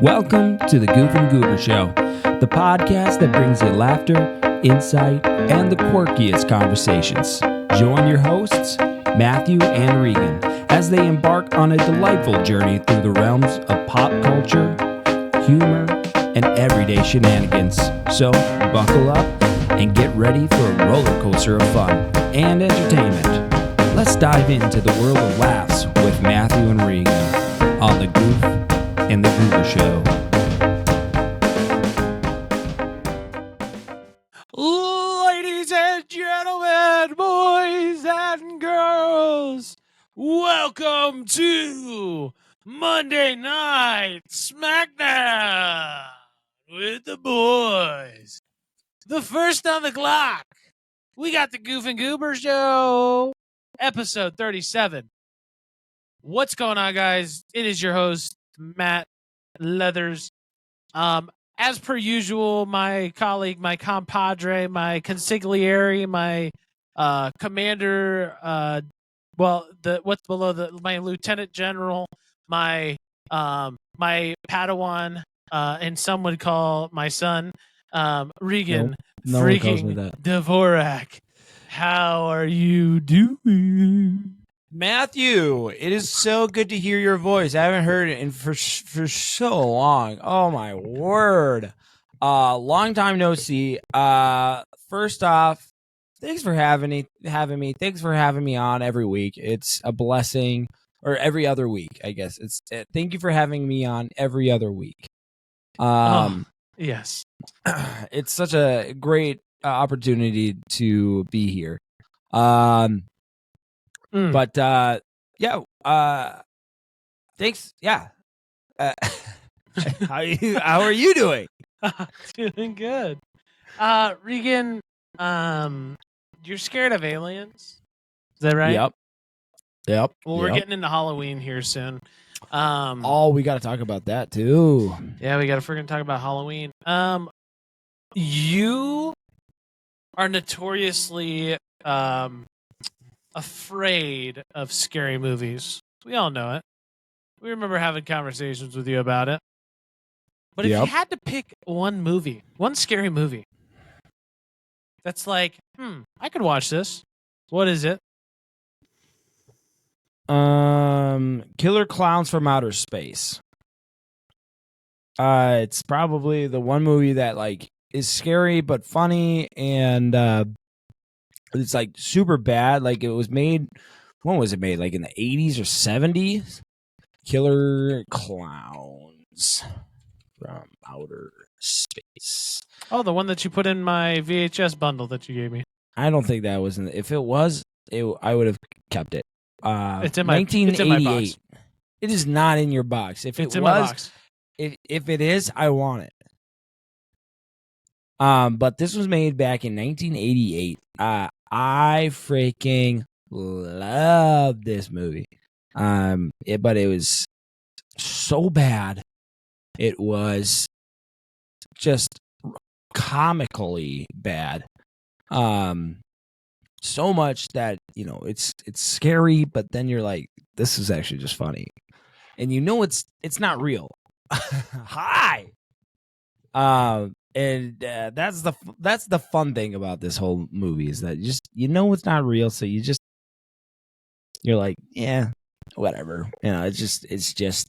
Welcome to the Goof and Goober Show, the podcast that brings you laughter, insight, and the quirkiest conversations. Join your hosts, Matthew and Regan, as they embark on a delightful journey through the realms of pop culture, humor, and everyday shenanigans. So, buckle up and get ready for a roller coaster of fun and entertainment. Let's dive into the world of laughs with Matthew and Regan on the Goof and the Goober Show. Ladies and gentlemen, boys and girls, welcome to Monday Night Smackdown with the boys. The first on the clock, we got the Goof and Goober Show, episode 37. What's going on, guys? It is your host, Matt Leathers. As per usual, my colleague, my compadre, my consigliere, my commander, what's below my lieutenant general, my Padawan, and some would call my son, Regan, No one calls me freaking that. Dvorak. How are you doing? Matthew, it is so good to hear your voice. I haven't heard it for so long. Oh my word. Long time no see. First off, thanks for having me. Thanks for having me on every week. It's a blessing, or every other week, I guess. Thank you for having me on every other week. Yes. It's such a great opportunity to be here. But thanks. Yeah. How are you doing? Doing good. Regan, you're scared of aliens? Is that right? Yep. Well, we're getting into Halloween here soon. We got to talk about that too. Yeah, we got to freaking talk about Halloween. You are notoriously afraid of scary movies. We all know it. We remember having conversations with you about it. But if you had to pick one scary movie, that's like, I could watch this. What is it? Killer Clowns from Outer Space. It's probably the one movie that like is scary but funny, and it's like super bad. Like it was made. When was it made? Like in the 80s or 70s? Killer Clowns from Outer Space. Oh, the one that you put in my VHS bundle that you gave me. I don't think that was in. If it was, I would have kept it. It's in my 1988. It's in my box. It is not in your box. If It's it in was, my box. If it is, I want it. But this was made back in 1988. I freaking love this movie. But it was so bad. It was just comically bad. So much that, it's scary, but then you're like, this is actually just funny. And it's not real. Hi. And that's the fun thing about this whole movie is that it's not real, so you're like, yeah, whatever. It's just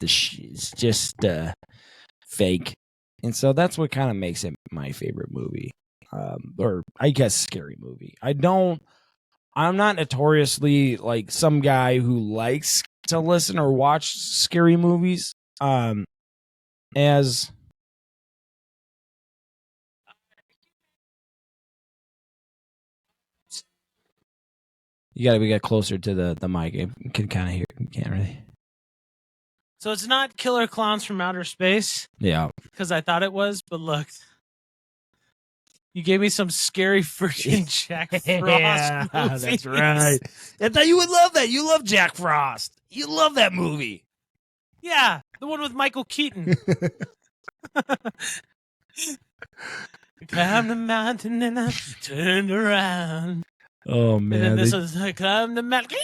fake, and so that's what kind of makes it my favorite movie, or I guess scary movie. I'm not notoriously like some guy who likes to listen or watch scary movies. As we got closer to the mic. You can kind of hear. You can't really. So it's not Killer Clowns from Outer Space? Yeah. Because I thought it was, but look. You gave me some scary freaking Jack Frost Yeah, movies. that's right. I thought you would love that. You love Jack Frost. You love that movie. Yeah, the one with Michael Keaton. Climbed the mountain and I turned around. Oh And then this was I climbed the mountain.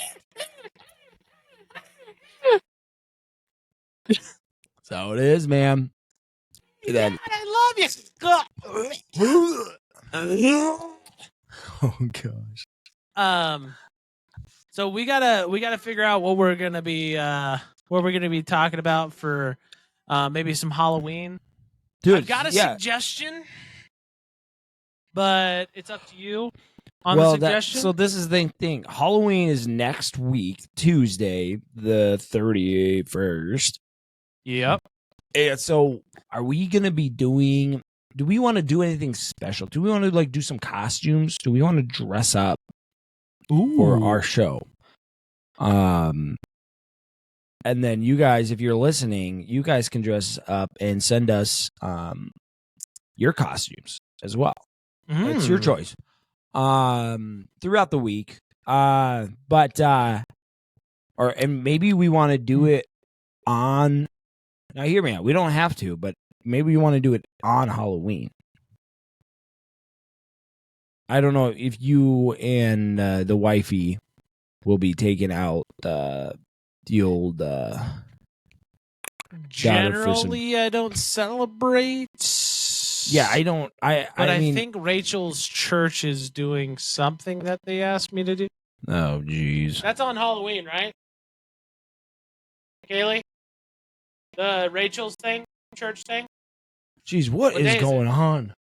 So it is, man. That, I love you. oh gosh. So we gotta figure out what we're gonna be talking about for maybe some Halloween. Dude, I've got a suggestion, but it's up to you on the suggestion. So this is the thing. Halloween is next week, Tuesday, the 31st. Yep. And so are we going to be doing, do we want to do anything special? Do we want to like do some costumes? Do we want to dress up for our show? And then you guys, if you're listening, you guys can dress up and send us your costumes as well. It's your choice. Throughout the week. And maybe we want to do it on, now hear me out. We don't have to, but maybe we want to do it on Halloween. I don't know if you and the wifey will be taking out the old generally I don't celebrate. Yeah, I don't. I mean, think Rachel's church is doing something that they asked me to do. Oh, jeez. That's on Halloween, right? Kaylee? The Rachel's thing? Church thing? Jeez, what is going on?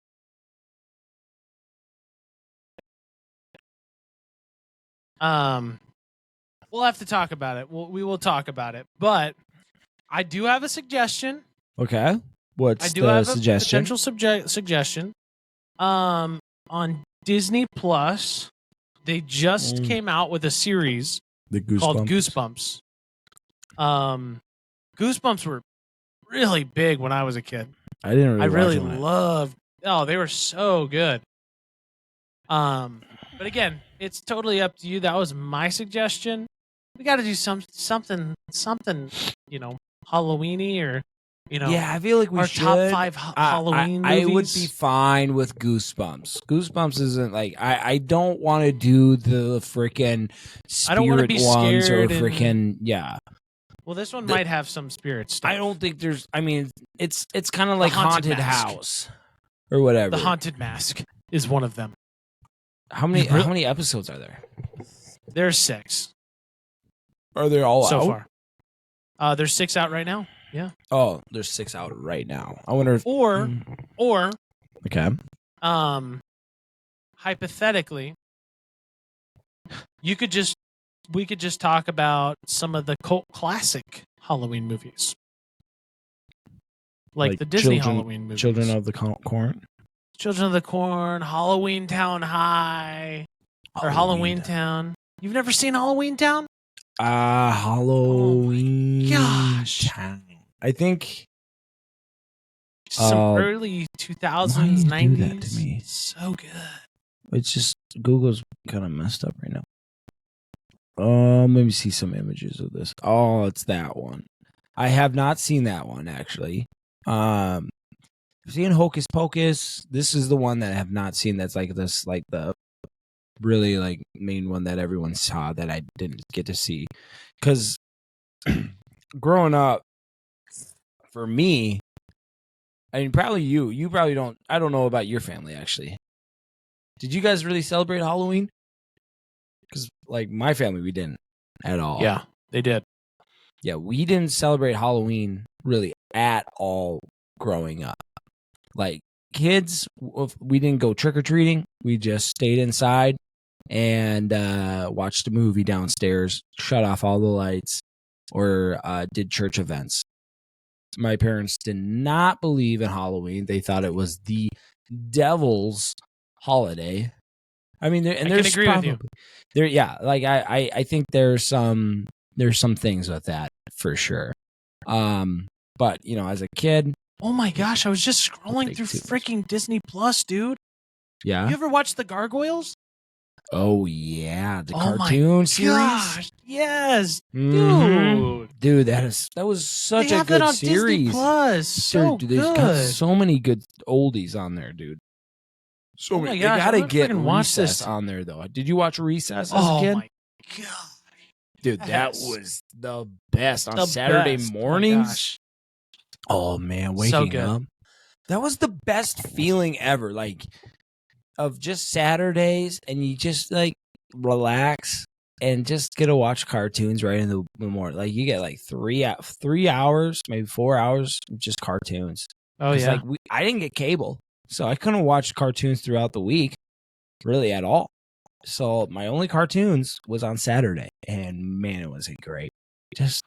We'll have to talk about it. We will talk about it. But I do have a suggestion. Okay. What's I do the have suggestion? A potential suggestion. On Disney Plus, they just came out with a series called Goosebumps. Goosebumps were really big when I was a kid. I didn't really. I really loved. Oh, they were so good. But again, it's totally up to you. That was my suggestion. We got to do something, Halloweeny or. Yeah, I feel like we should. Top 5 Halloween movies. I would be fine with Goosebumps. Goosebumps isn't like I don't want to do the freaking spirit I don't want to be ones scared or freaking yeah. Well, this one might have some spirit stuff. I don't think there's. I mean, it's kind of like Haunted house or whatever. The Haunted Mask is one of them. How many episodes are there? There's 6. Are they all so out? Far? There's 6 out right now. Yeah. Oh, there's 6 out right now. I wonder if or okay. Hypothetically, we could just talk about some of the cult classic Halloween movies. Like the Disney Halloween movies. Children of the Corn. Children of the Corn, Halloween Town High, or Halloween Town. You've never seen Halloween Town? Halloween. Gosh. Town. I think some early 2000s, 90s. Do that to me? So good. It's just Google's kind of messed up right now. Let me see some images of this. Oh, it's that one. I have not seen that one actually. I've seen Hocus Pocus. This is the one that I have not seen. That's like this, like the really like main one that everyone saw that I didn't get to see. Because growing up, for me, I mean, probably you probably don't. I don't know about your family actually. Did you guys really celebrate Halloween? Because like my family, we didn't at all. Yeah, they did. Yeah, we didn't celebrate Halloween really at all growing up. Like kids, we didn't go trick-or-treating. We just stayed inside and watched a movie downstairs, shut off all the lights, or did church events. My parents did not believe in Halloween. They thought it was the devil's holiday. I mean, I can agree with you. I think there's some things with that for sure. But you know, as a kid, oh my gosh, I was just scrolling through freaking Disney Plus, dude. Yeah. You ever watched the Gargoyles? Oh yeah, the cartoon series. Gosh, yes, dude, that was such a good on series. Disney Plus, so dude, good. They've got so many good oldies on there, dude. So many. Gosh, they gotta get Recess on there though. Did you watch Recess as a kid? Oh my god, dude, that was the best on Saturday mornings. Oh man, waking up. That was the best feeling ever. Like, of just Saturdays, and you just like relax and just get to watch cartoons right in the morning. Like, you get like 3 hours, maybe 4 hours of just cartoons. Oh yeah. Like, I didn't get cable, so I couldn't watch cartoons throughout the week, really at all. So my only cartoons was on Saturday, and man, it was great. Just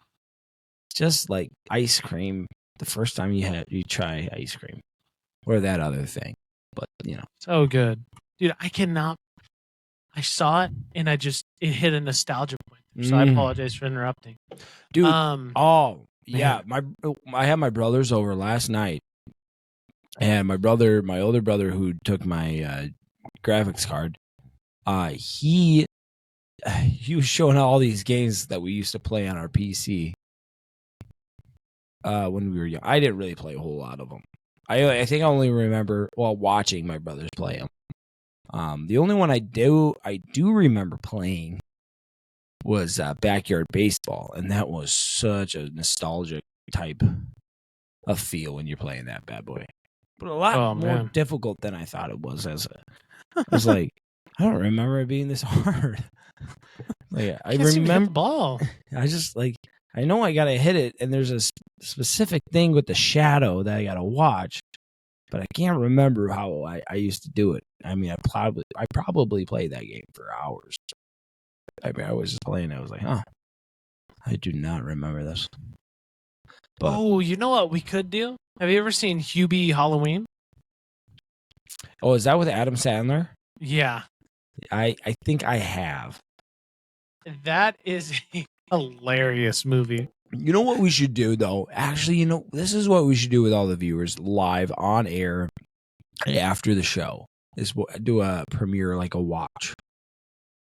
like ice cream. The first time you try ice cream, or that other thing, but so good, dude. I saw it and it hit a nostalgia point. So I apologize for interrupting, dude. Man. I had my brothers over last night, and my older brother who took my graphics card, he was showing all these games that we used to play on our PC when we were young. I didn't really play a whole lot of them. I think I only remember watching my brothers play them. The only one I do remember playing was Backyard Baseball, and that was such a nostalgic type of feel when you're playing that bad boy. But a lot more difficult than I thought it was. I was like, I don't remember it being this hard. Like, I remember the ball. I just like, I know I gotta hit it, and there's a specific thing with the shadow that I gotta watch, but I can't remember how I used to do it. I mean, I probably played that game for hours. I mean, I was just playing. I was like, I do not remember this. But, you know what we could do? Have you ever seen Hubie Halloween? Oh, is that with Adam Sandler? Yeah. I think I have. That is a hilarious movie. You know what we should do, though? Actually, this is what we should do with all the viewers live on air after the show, is do a premiere, like a watch.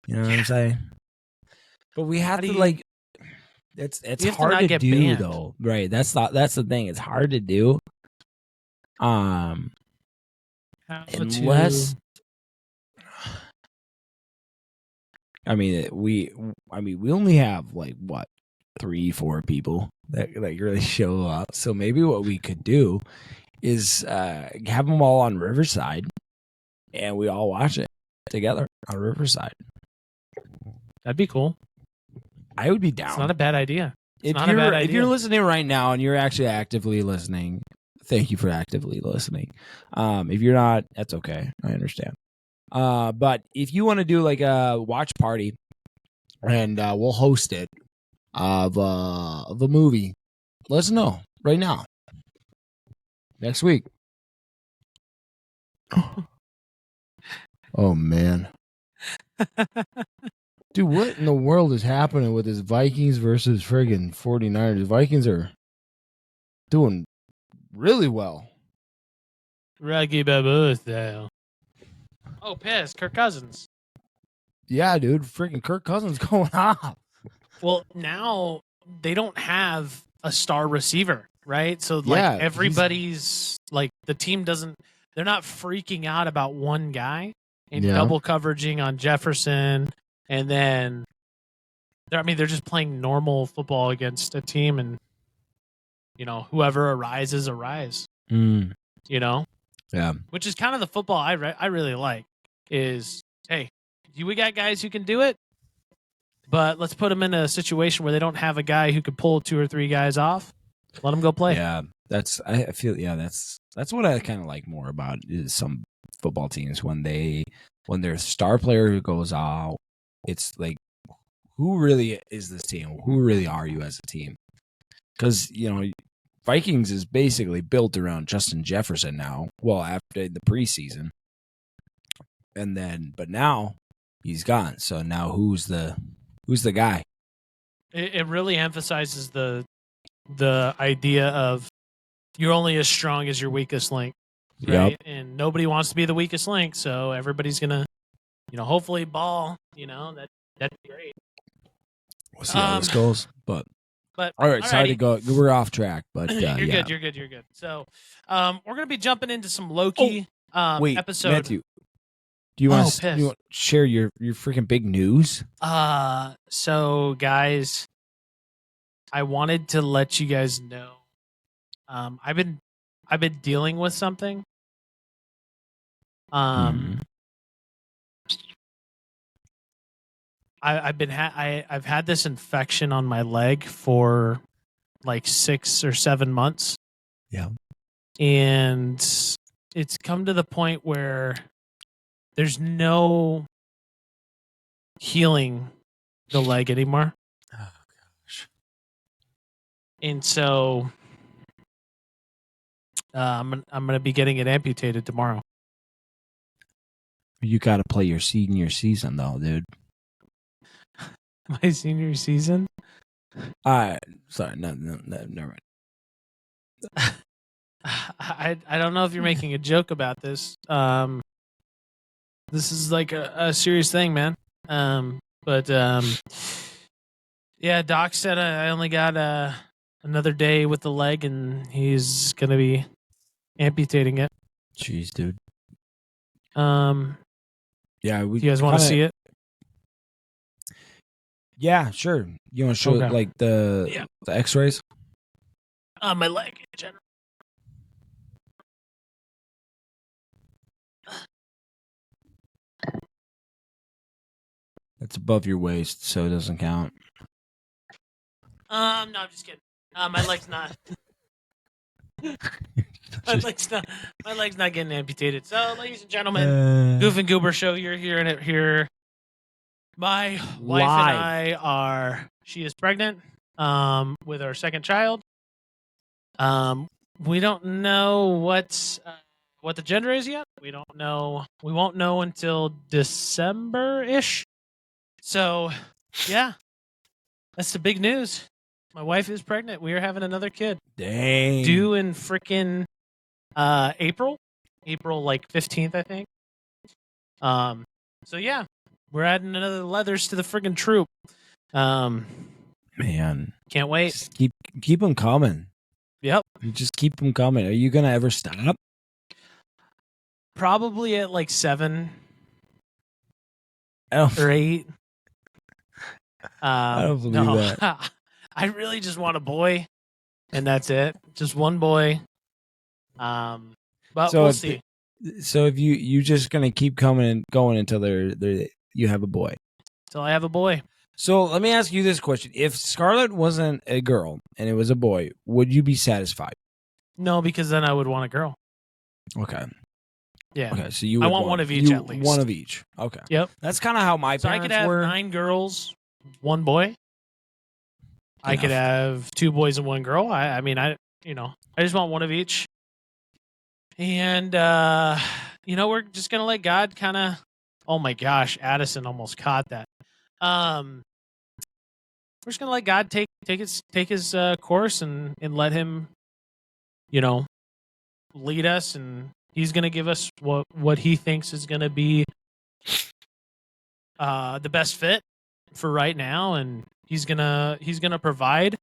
You know what I'm saying? But we have to, like, it's hard to do, banned. Though. Right. That's the thing. It's hard to do. Unless... I mean, we only have like 3-4 people that really show up. So maybe what we could do is have them all on Riverside, and we all watch it together on Riverside. That'd be cool. I would be down. It's not a bad idea. If you're listening right now and you're actually actively listening, thank you for actively listening. If you're not, that's okay. I understand. But if you want to do like a watch party, and we'll host it of a movie, let us know right now. Next week. Oh man. Dude, what in the world is happening with this Vikings versus friggin' 49ers? The Vikings are doing really well. Rocky Balboa style. Oh, piss. Kirk Cousins. Yeah, dude. Freaking Kirk Cousins going off. Well, now they don't have a star receiver, right? So, like, everybody's, like, the team doesn't, they're not freaking out about one guy and double coveraging on Jefferson. And then, they're just playing normal football against a team, and, whoever arises. You know? Yeah. Which is kind of the football I really like. Is, hey, we got guys who can do it, but let's put them in a situation where they don't have a guy who could pull 2 or 3 guys off. Let them go play. Yeah, that's what I kind of like more about is some football teams when their star player goes out. It's like, who really is this team? Who really are you as a team? Because Vikings is basically built around Justin Jefferson now. Well, after the preseason. But now he's gone. So now who's the guy? It really emphasizes the idea of you're only as strong as your weakest link, right? Yep. And nobody wants to be the weakest link, so everybody's gonna, hopefully ball. That'd be great. We'll see how this goes, but all right, sorry to go. We're off track, but you're good. So, we're gonna be jumping into some Loki episode. Matthew. Do you want to share your freaking big news? So guys, I wanted to let you guys know. I've I've been dealing with something. I've had this infection on my leg for like 6 or 7 months. Yeah. And it's come to the point where there's no healing the leg anymore. Oh gosh. And so I'm gonna be getting it amputated tomorrow. You got to play your senior season though, dude. My senior season? Sorry, no, never mind. I don't know if you're making a joke about this. This is like a serious thing, man. But yeah, Doc said I only got another day with the leg, and he's gonna be amputating it. Jeez, dude. Yeah, do you guys want to see it? Yeah, sure. You want to show like the X-rays? My leg in general. That's above your waist, so it doesn't count. No, I'm just kidding. My leg's not. My leg's not getting amputated. So, ladies and gentlemen, Goof and Goober Show, you're hearing it here. My wife and I are. She is pregnant. With our second child. We don't know what the gender is yet. We don't know. We won't know until December-ish. So, yeah, that's the big news. My wife is pregnant. We are having another kid. Dang. Due in freaking April like 15th, I think. So yeah, we're adding another leathers to the friggin' troop. Man, can't wait. Just keep them coming. Yep. You just keep them coming. Are you gonna ever stop? Probably at like 7 or 8. I don't believe that. I really just want a boy, and that's it. Just one boy. But so we'll see. So if you just gonna keep coming and going until you have a boy. Till I have a boy. So let me ask you this question: if Scarlett wasn't a girl and it was a boy, would you be satisfied? No, because then I would want a girl. Okay. Yeah. Okay. So I want one of each at least. One of each. Okay. Yep. That's kind of how my parents were. So I could have 9 girls, 1 boy. I could have 2 boys and 1 girl. I just want one of each. And we're just gonna let God kind of. Oh my gosh, Addison almost caught that. We're just gonna let God take his course and let him, lead us, and he's gonna give us what he thinks is gonna be the best fit for right now, and he's gonna provide.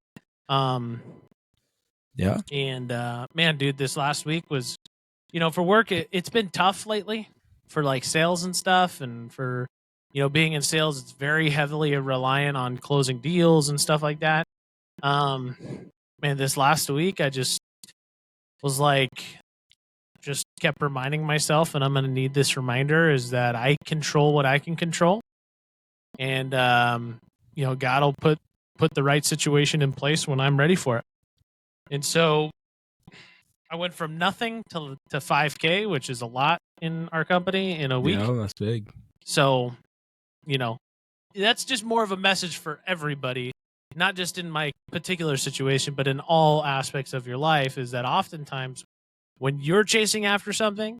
Yeah. And man, dude, this last week was, for work, it's been tough lately for like sales and stuff, and for being in sales, it's very heavily reliant on closing deals and stuff like that. Man, this last week I just was like, just kept reminding myself, and I'm going to need this reminder, is that I control what I can control. And, God will put the right situation in place when I'm ready for it. And so I went from nothing to 5K, which is a lot in our company in a week. Yeah, that's big. So, that's just more of a message for everybody, not just in my particular situation, but in all aspects of your life, is that oftentimes when you're chasing after something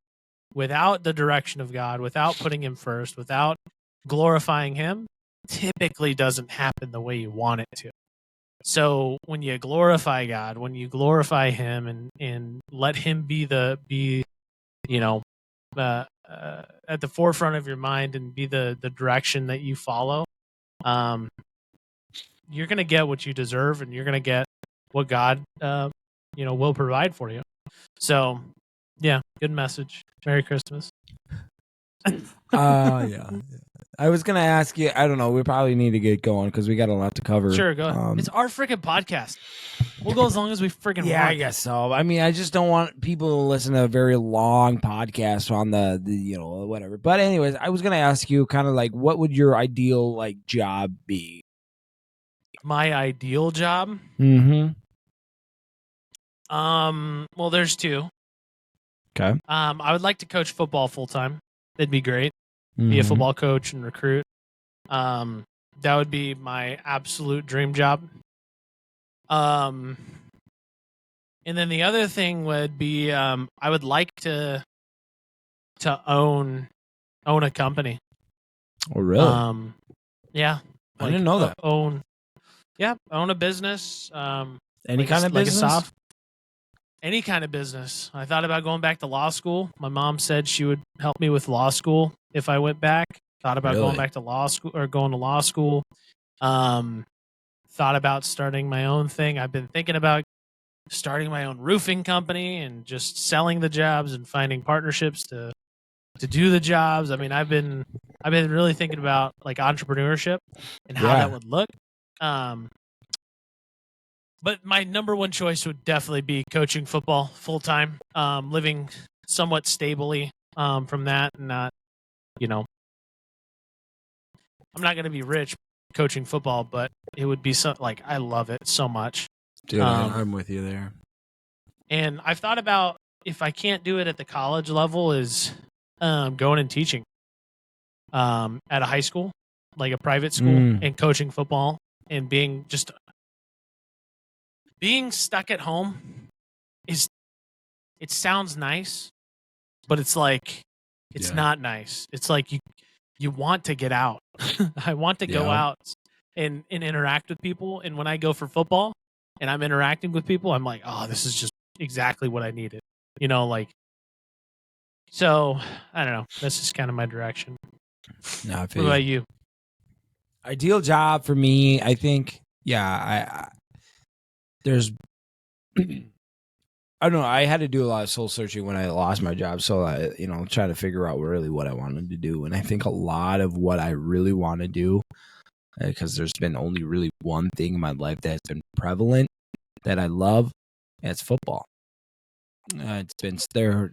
without the direction of God, without putting him first, without glorifying him, typically doesn't happen the way you want it to. So when you glorify God, when you glorify him and let him be at the forefront of your mind and be the direction that you follow, you're going to get what you deserve, and you're going to get what God, will provide for you. So, yeah, good message. Merry Christmas. Yeah. I was gonna ask you. I don't know. We probably need to get going because we got a lot to cover. Sure, go ahead. It's our freaking podcast. We'll go as long as we freaking want. I guess so. I mean, I just don't want people to listen to a very long podcast on the whatever. But anyways, I was gonna ask you kind of like, what would your ideal like job be? My ideal job? Mm-hmm. Well, there's two. Okay. I would like to coach football full time. That'd be great. Be a football coach and recruit. That would be my absolute dream job. And then the other thing would be I would like to own a company. Oh, really? Yeah. I didn't know that. Own a business. Any kind of business? Any kind of business. I thought about going back to law school. My mom said she would help me with law school if I went back. Thought about going back to law school or going to law school. Thought about starting my own thing. I've been thinking about starting my own roofing company and just selling the jobs and finding partnerships to do the jobs. I mean, I've been really thinking about like entrepreneurship and how that would look. But my number one choice would definitely be coaching football full time, living somewhat stably from that, and not, I'm not going to be rich coaching football, but it would be like I love it so much. Dude, I'm with you there. And I've thought about if I can't do it at the college level, is going and teaching at a high school, like a private school, and coaching football and being stuck at home it sounds nice, but it's like it's not nice. It's like you want to get out. I want to go out and interact with people, and when I go for football and I'm interacting with people, I'm like, oh, this is just exactly what I needed. So I don't know. That's just kind of my direction. No, what about you? Ideal job for me, I think. Yeah, there's I don't know. I had to do a lot of soul searching when I lost my job, so I, trying to figure out really what I wanted to do. And I think a lot of what I really want to do, because there's been only really one thing in my life that's been prevalent that I love, and it's football. It's been there,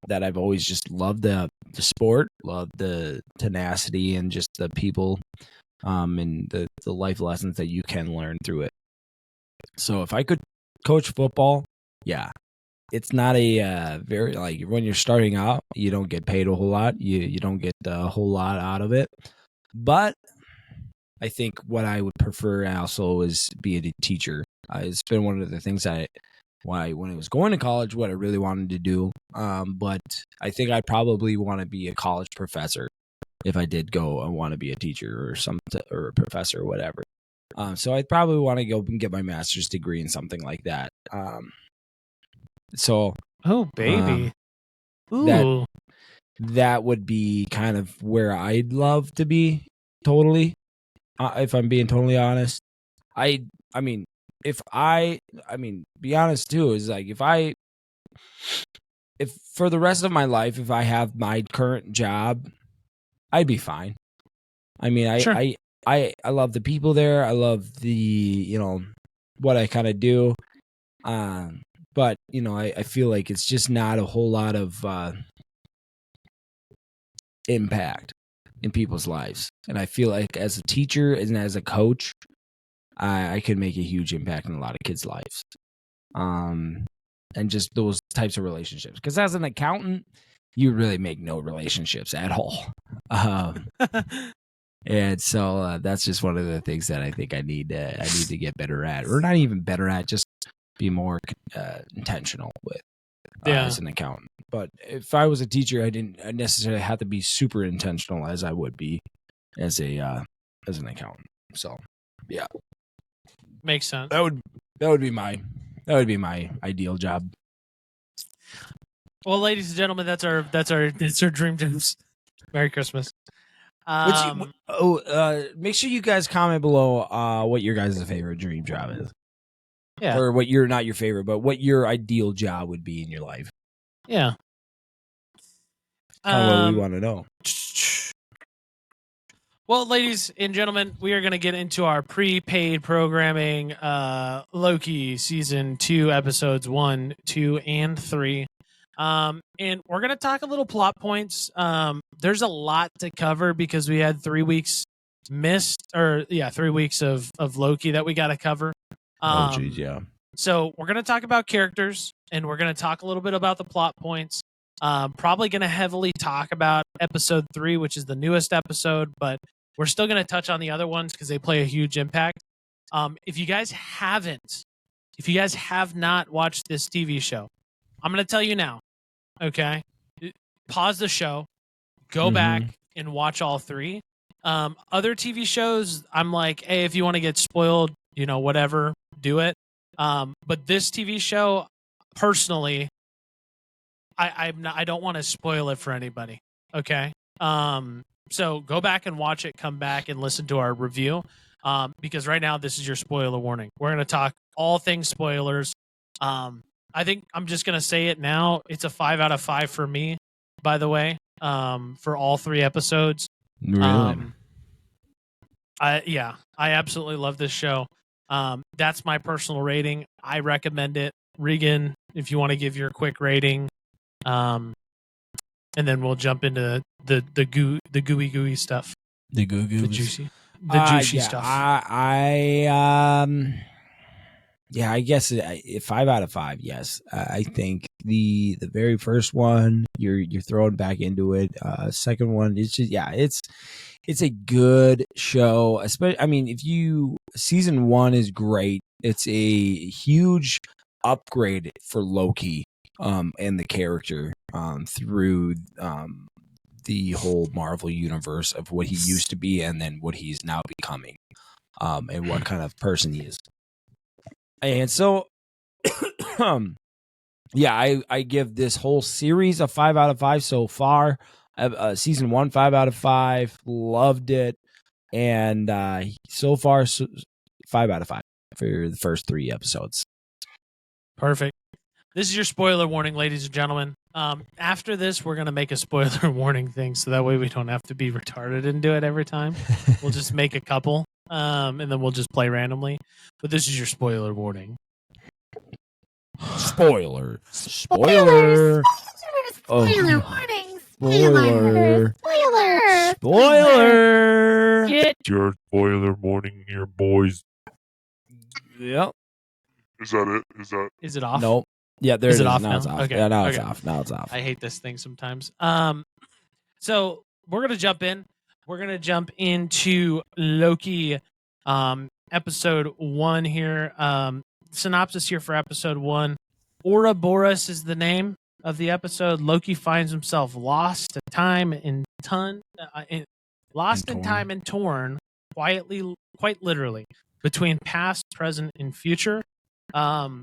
that I've always just loved the sport, loved the tenacity, and just the people, and the life lessons that you can learn through it. So if I could coach football, it's not a very, like, when you're starting out, you don't get paid a whole lot. You don't get a whole lot out of it. But I think what I would prefer also is be a teacher. It's been one of the things when I was going to college, what I really wanted to do. But I think I probably want to be a college professor if I did go and want to be a teacher or a professor or whatever. So I'd probably want to go and get my master's degree in something like that. Oh, baby. Ooh. That would be kind of where I'd love to be, totally. If I'm being totally honest. I mean, be honest too, is like if for the rest of my life, if I have my current job, I'd be fine. I mean, sure. I love the people there. I love the, what I kind of do. But, I feel like it's just not a whole lot of impact in people's lives. And I feel like as a teacher and as a coach, I could make a huge impact in a lot of kids' lives. And just those types of relationships. Because as an accountant, you really make no relationships at all. And so that's just one of the things that I think I need to get better at, or not even better at, just be more intentional with as an accountant. But if I was a teacher, I didn't necessarily have to be super intentional as I would be as an accountant. So yeah, makes sense. That would be my ideal job. Well, ladies and gentlemen, that's our dream jobs. Merry Christmas. Make sure you guys comment below what your guys' favorite dream job is. Yeah. Or what you're not your favorite, but what your ideal job would be in your life. Yeah. Kind of what we want to know. Well, ladies and gentlemen, we are going to get into our prepaid programming, Loki season 2, episodes 1, 2, and 3. And we're going to talk a little plot points. There's a lot to cover because we had 3 weeks missed, 3 weeks of Loki that we got to cover. Geez, yeah. So we're going to talk about characters, and we're going to talk a little bit about the plot points. Probably going to heavily talk about episode 3, which is the newest episode, but we're still going to touch on the other ones because they play a huge impact. If you guys have not watched this TV show, I'm going to tell you now, okay? Pause the show, go back and watch all 3. Other TV shows, I'm like, hey, if you want to get spoiled, whatever, do it. But this TV show, personally, I don't want to spoil it for anybody. Okay. So go back and watch it, come back and listen to our review. Because right now this is your spoiler warning. We're going to talk all things spoilers. I think I'm just going to say it now. It's a 5 out of 5 for me, by the way, for all 3 episodes. Really? I absolutely love this show. That's my personal rating. I recommend it. Regan, if you want to give your quick rating, and then we'll jump into the gooey stuff. The the juicy stuff. I guess 5 out of 5. Yes, I think the very first one you're throwing back into it. Second one, it's just it's a good show. Especially, I mean, season 1 is great. It's a huge upgrade for Loki, and the character, through the whole Marvel universe of what he used to be and then what he's now becoming, and what kind of person he is. And so, I give this whole series a 5 out of 5 so far. Season 1, 5 out of 5. Loved it. And so far, 5 out of 5 for the first 3 episodes. Perfect. This is your spoiler warning, ladies and gentlemen. After this, we're going to make a spoiler warning thing, so that way we don't have to be retarded and do it every time. We'll just make a couple, and then we'll just play randomly. But this is your spoiler warning. Spoiler. Spoiler warning. Spoiler. Get your spoiler warning here, boys. Yep. Is that it? Is it off? Nope. Yeah, there Is it it is. off Now now? it's off. Okay. Yeah, now Okay. it's off. I hate this thing sometimes. So we're gonna jump in. We're gonna jump into Loki, episode 1 here. Synopsis here for episode 1. Ouroboros is the name of the episode. Loki finds himself lost in time and torn, quite literally, between past, present, and future. So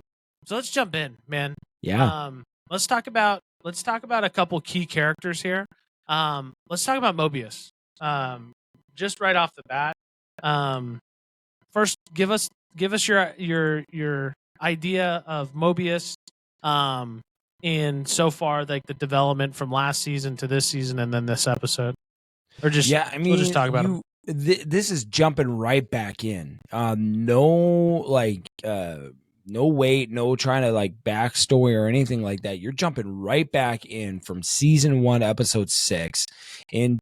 let's jump in, man. Yeah. Let's talk about a couple key characters here. Let's talk about Mobius. Just right off the bat. First, give us your idea of Mobius. In so far, like the development from last season to this season, and then this episode, or just we'll just talk about him. This is jumping right back in. No wait, no trying to like backstory or anything like that. You're jumping right back in from season 1, episode 6, and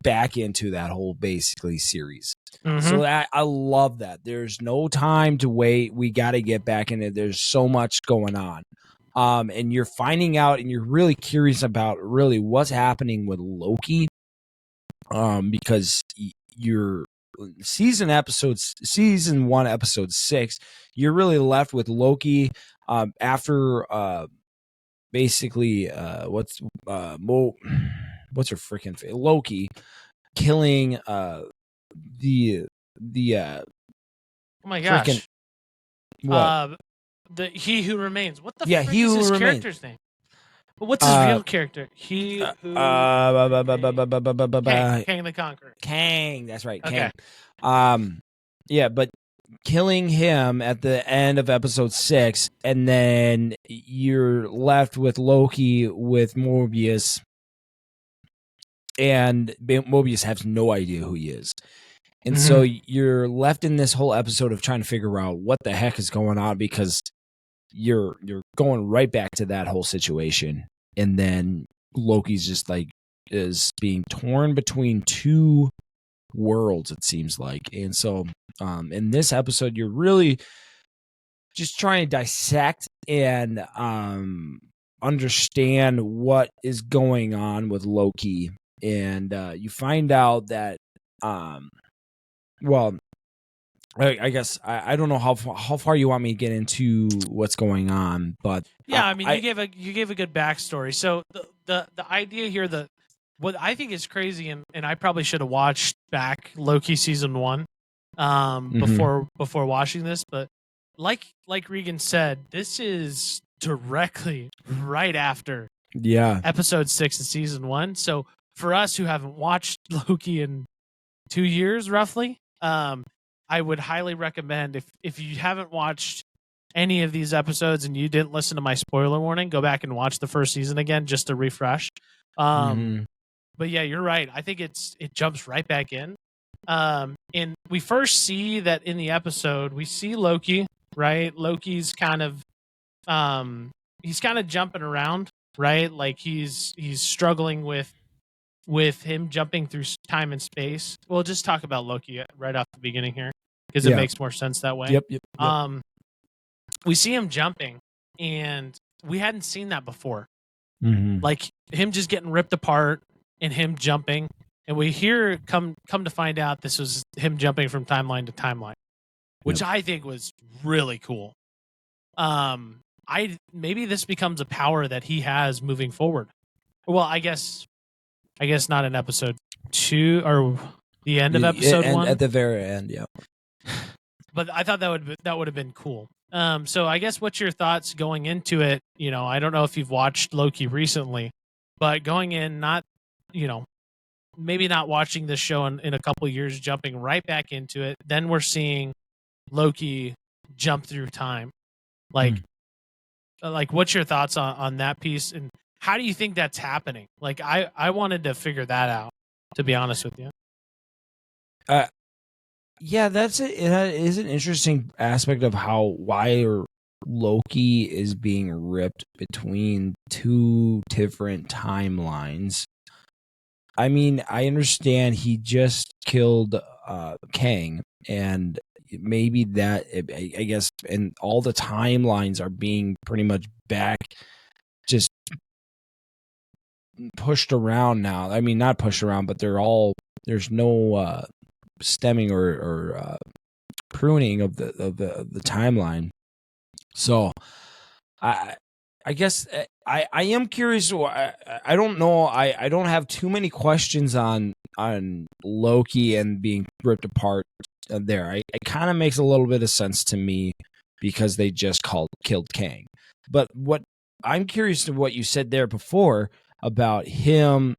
back into that whole basically series. So I love that. There's no time to wait. We got to get back in it. There's so much going on. And you're finding out, and you're really curious about really what's happening with Loki. Because your season 1, episode 6, you're really left with Loki, after basically what's her freaking face? Loki killing the oh my gosh, freaking, what? The He Who Remains. What the Yeah, frick He is Who his Remains. character's name? But what's his real character? He Who Kang the Conqueror. Kang, that's right. Okay. Kang. Yeah, but killing him at the end of episode 6, and then you're left with Loki with Mobius and Mobius has no idea who he is. And so you're left in this whole episode of trying to figure out what the heck is going on, because you're going right back to that whole situation. And then Loki's just like is being torn between two worlds, it seems like. And so in this episode, you're really just trying to dissect and understand what is going on with Loki. And you find out that well, I guess I don't know how far you want me to get into what's going on, but yeah, I mean, you gave a good backstory. So the idea here, what I think is crazy, and I probably should have watched back Loki season 1 before watching this, but like Regan said, this is directly right after episode 6 of season 1. So for us who haven't watched Loki in 2 years roughly, I would highly recommend, if you haven't watched any of these episodes and you didn't listen to my spoiler warning, go back and watch the first season again just to refresh. But yeah, you're right. I think it jumps right back in. And we first see that in the episode, we see Loki, right? Loki's kind of jumping around, right? Like he's struggling with him jumping through time and space. We'll just talk about Loki right off the beginning here, because it makes more sense that way. Yep. We see him jumping, and we hadn't seen that before. Like him just getting ripped apart and him jumping. And we hear come to find out this was him jumping from timeline to timeline, which I think was really cool. Maybe this becomes a power that he has moving forward. Well, I guess not in episode 2 or the end of episode 1. At the very end, yeah. But I thought that would have been cool. So I guess what's your thoughts going into it? You know, I don't know if you've watched Loki recently, but going in, not, you know, maybe not watching this show in a couple of years, jumping right back into it. Then we're seeing Loki jump through time. Like what's your thoughts on that piece? And how do you think that's happening? Like, I wanted to figure that out, to be honest with you. Yeah, it is an interesting aspect of why Loki is being ripped between two different timelines. I mean, I understand he just killed Kang, and maybe that, I guess, and all the timelines are being pretty much back, just pushed around now. I mean, not pushed around, but there's no stemming or pruning of the timeline. So I guess I am curious. I don't know. I don't have too many questions on Loki and being ripped apart there. It kind of makes a little bit of sense to me because they just killed Kang. But what I'm curious to what you said there before about him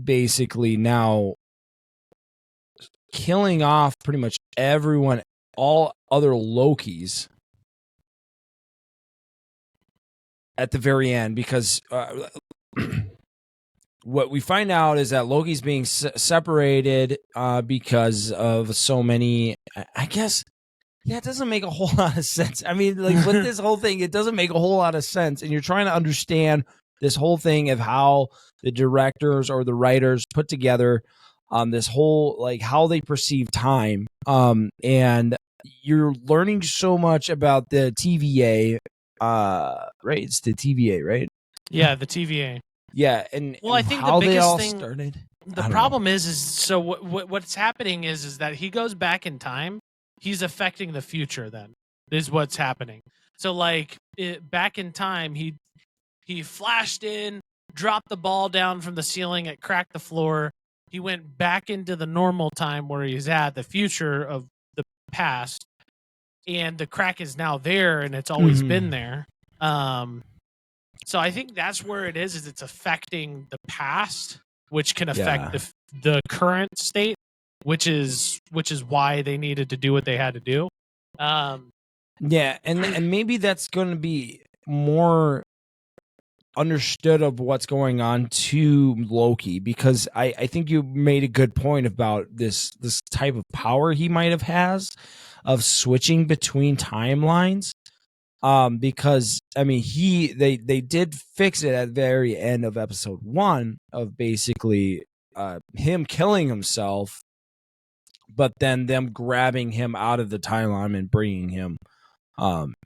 basically now killing off pretty much everyone, all other Lokis at the very end, because what we find out is that Loki's being separated because of so many, I guess, it doesn't make a whole lot of sense. I mean, like with this whole thing, it doesn't make a whole lot of sense. And you're trying to understand this whole thing of how the directors or the writers put together this whole, like, how they perceive time. And you're learning so much about the TVA, right? It's the TVA, right? Yeah, the TVA. Yeah, and well, I think how the biggest they all thing started. The problem is so what's happening is that he goes back in time. He's affecting the future. Then is what's happening. So like back in time, he flashed in, dropped the ball down from the ceiling, it cracked the floor. He went back into the normal time where he's at, the future of the past, and the crack is now there, and it's always been there. So I think that's where it is it's affecting the past, which can affect the current state, which is why they needed to do what they had to do. Yeah, and maybe that's going to be more understood of what's going on to Loki, because I think you made a good point about this type of power he might have has of switching between timelines. Because I mean they did fix it at the very end of episode 1 of basically him killing himself, but then them grabbing him out of the timeline and bringing him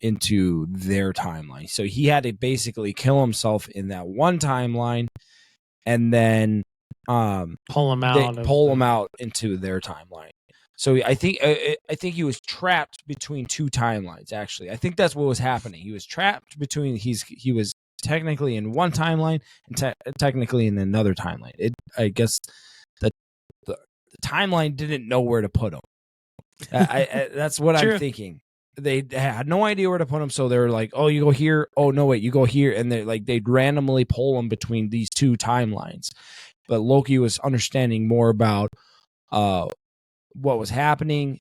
into their timeline. So he had to basically kill himself in that one timeline, and then pull him out into their timeline. So I think he was trapped between two timelines. Actually, I think that's what was happening. He was trapped between he was technically in one timeline and technically in another timeline. I guess the timeline didn't know where to put him. That's what I'm thinking. They had no idea where to put him, so they were like, "Oh, you go here. Oh, no, wait, you go here," and they'd randomly pull him between these two timelines. But Loki was understanding more about what was happening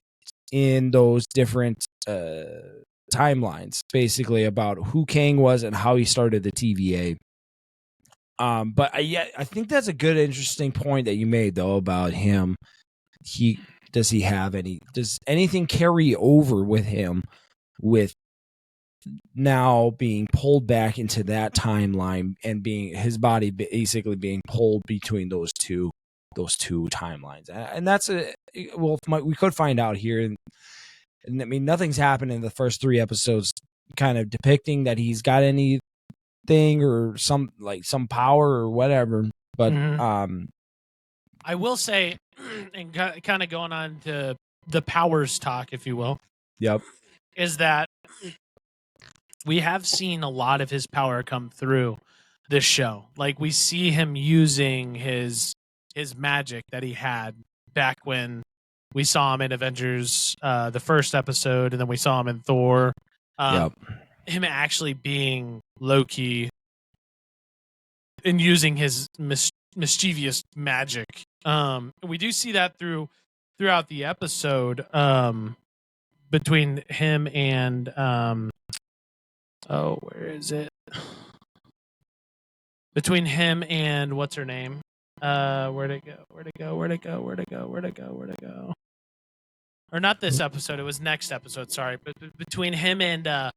in those different timelines, basically about who Kang was and how he started the TVA. But I think that's a good, interesting point that you made, though, about him. Does anything carry over with him with now being pulled back into that timeline and being his body basically being pulled between those two timelines? And that's we could find out here. And I mean, nothing's happened in the first 3 episodes kind of depicting that he's got anything or some power or whatever. But I will say, and kind of going on to the powers talk, if you will. Yep. Is that we have seen a lot of his power come through this show. Like, we see him using his magic that he had back when we saw him in Avengers, the first episode, and then we saw him in Thor. Him actually being Loki and using his mischievous magic. We do see that throughout the episode between him and where is it? Between him and what's her name? Where'd it go? Or not this episode, it was next episode, sorry. But between him and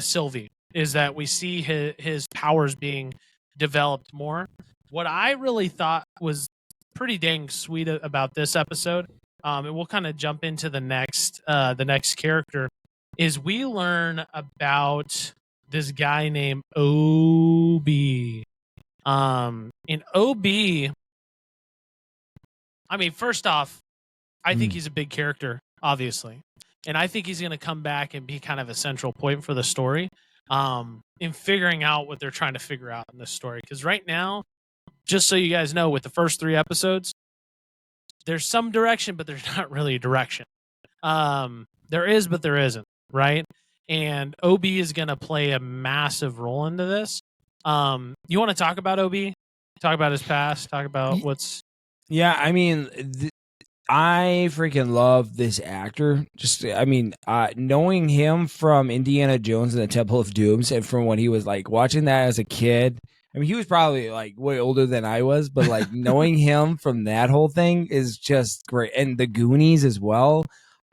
Sylvie is that we see his powers being developed more. What I really thought was pretty dang sweet about this episode, and we'll kind of jump into the next character, is we learn about this guy named OB. In OB, I mean, first off, I think he's a big character, obviously. And I think he's going to come back and be kind of a central point for the story in figuring out what they're trying to figure out in this story. Because right now, just so you guys know, with the first 3 episodes, there's some direction, but there's not really a direction. There is, but there isn't, right? And OB is going to play a massive role into this. You want to talk about OB? Talk about his past? Talk about what's... Yeah, I mean... I freaking love this actor. Just, I mean, knowing him from Indiana Jones and the Temple of Doom, and from when he was like watching that as a kid. I mean, he was probably like way older than I was, but like knowing him from that whole thing is just great. And the Goonies as well.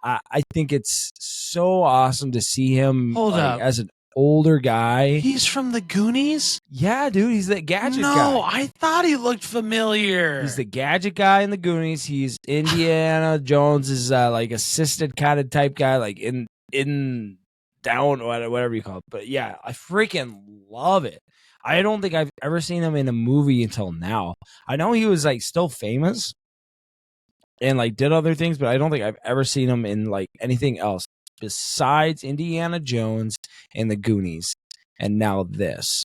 I think it's so awesome to see him as an older guy. He's from the Goonies? Yeah, dude, he's the gadget guy. No, I thought he looked familiar. He's the gadget guy in the Goonies. He's Indiana Jones's like assisted kind of type guy, like in down whatever you call it. But yeah, I freaking love it. I don't think I've ever seen him in a movie until now. I know he was like still famous and like did other things, but I don't think I've ever seen him in like anything else besides Indiana Jones and the Goonies, and now this.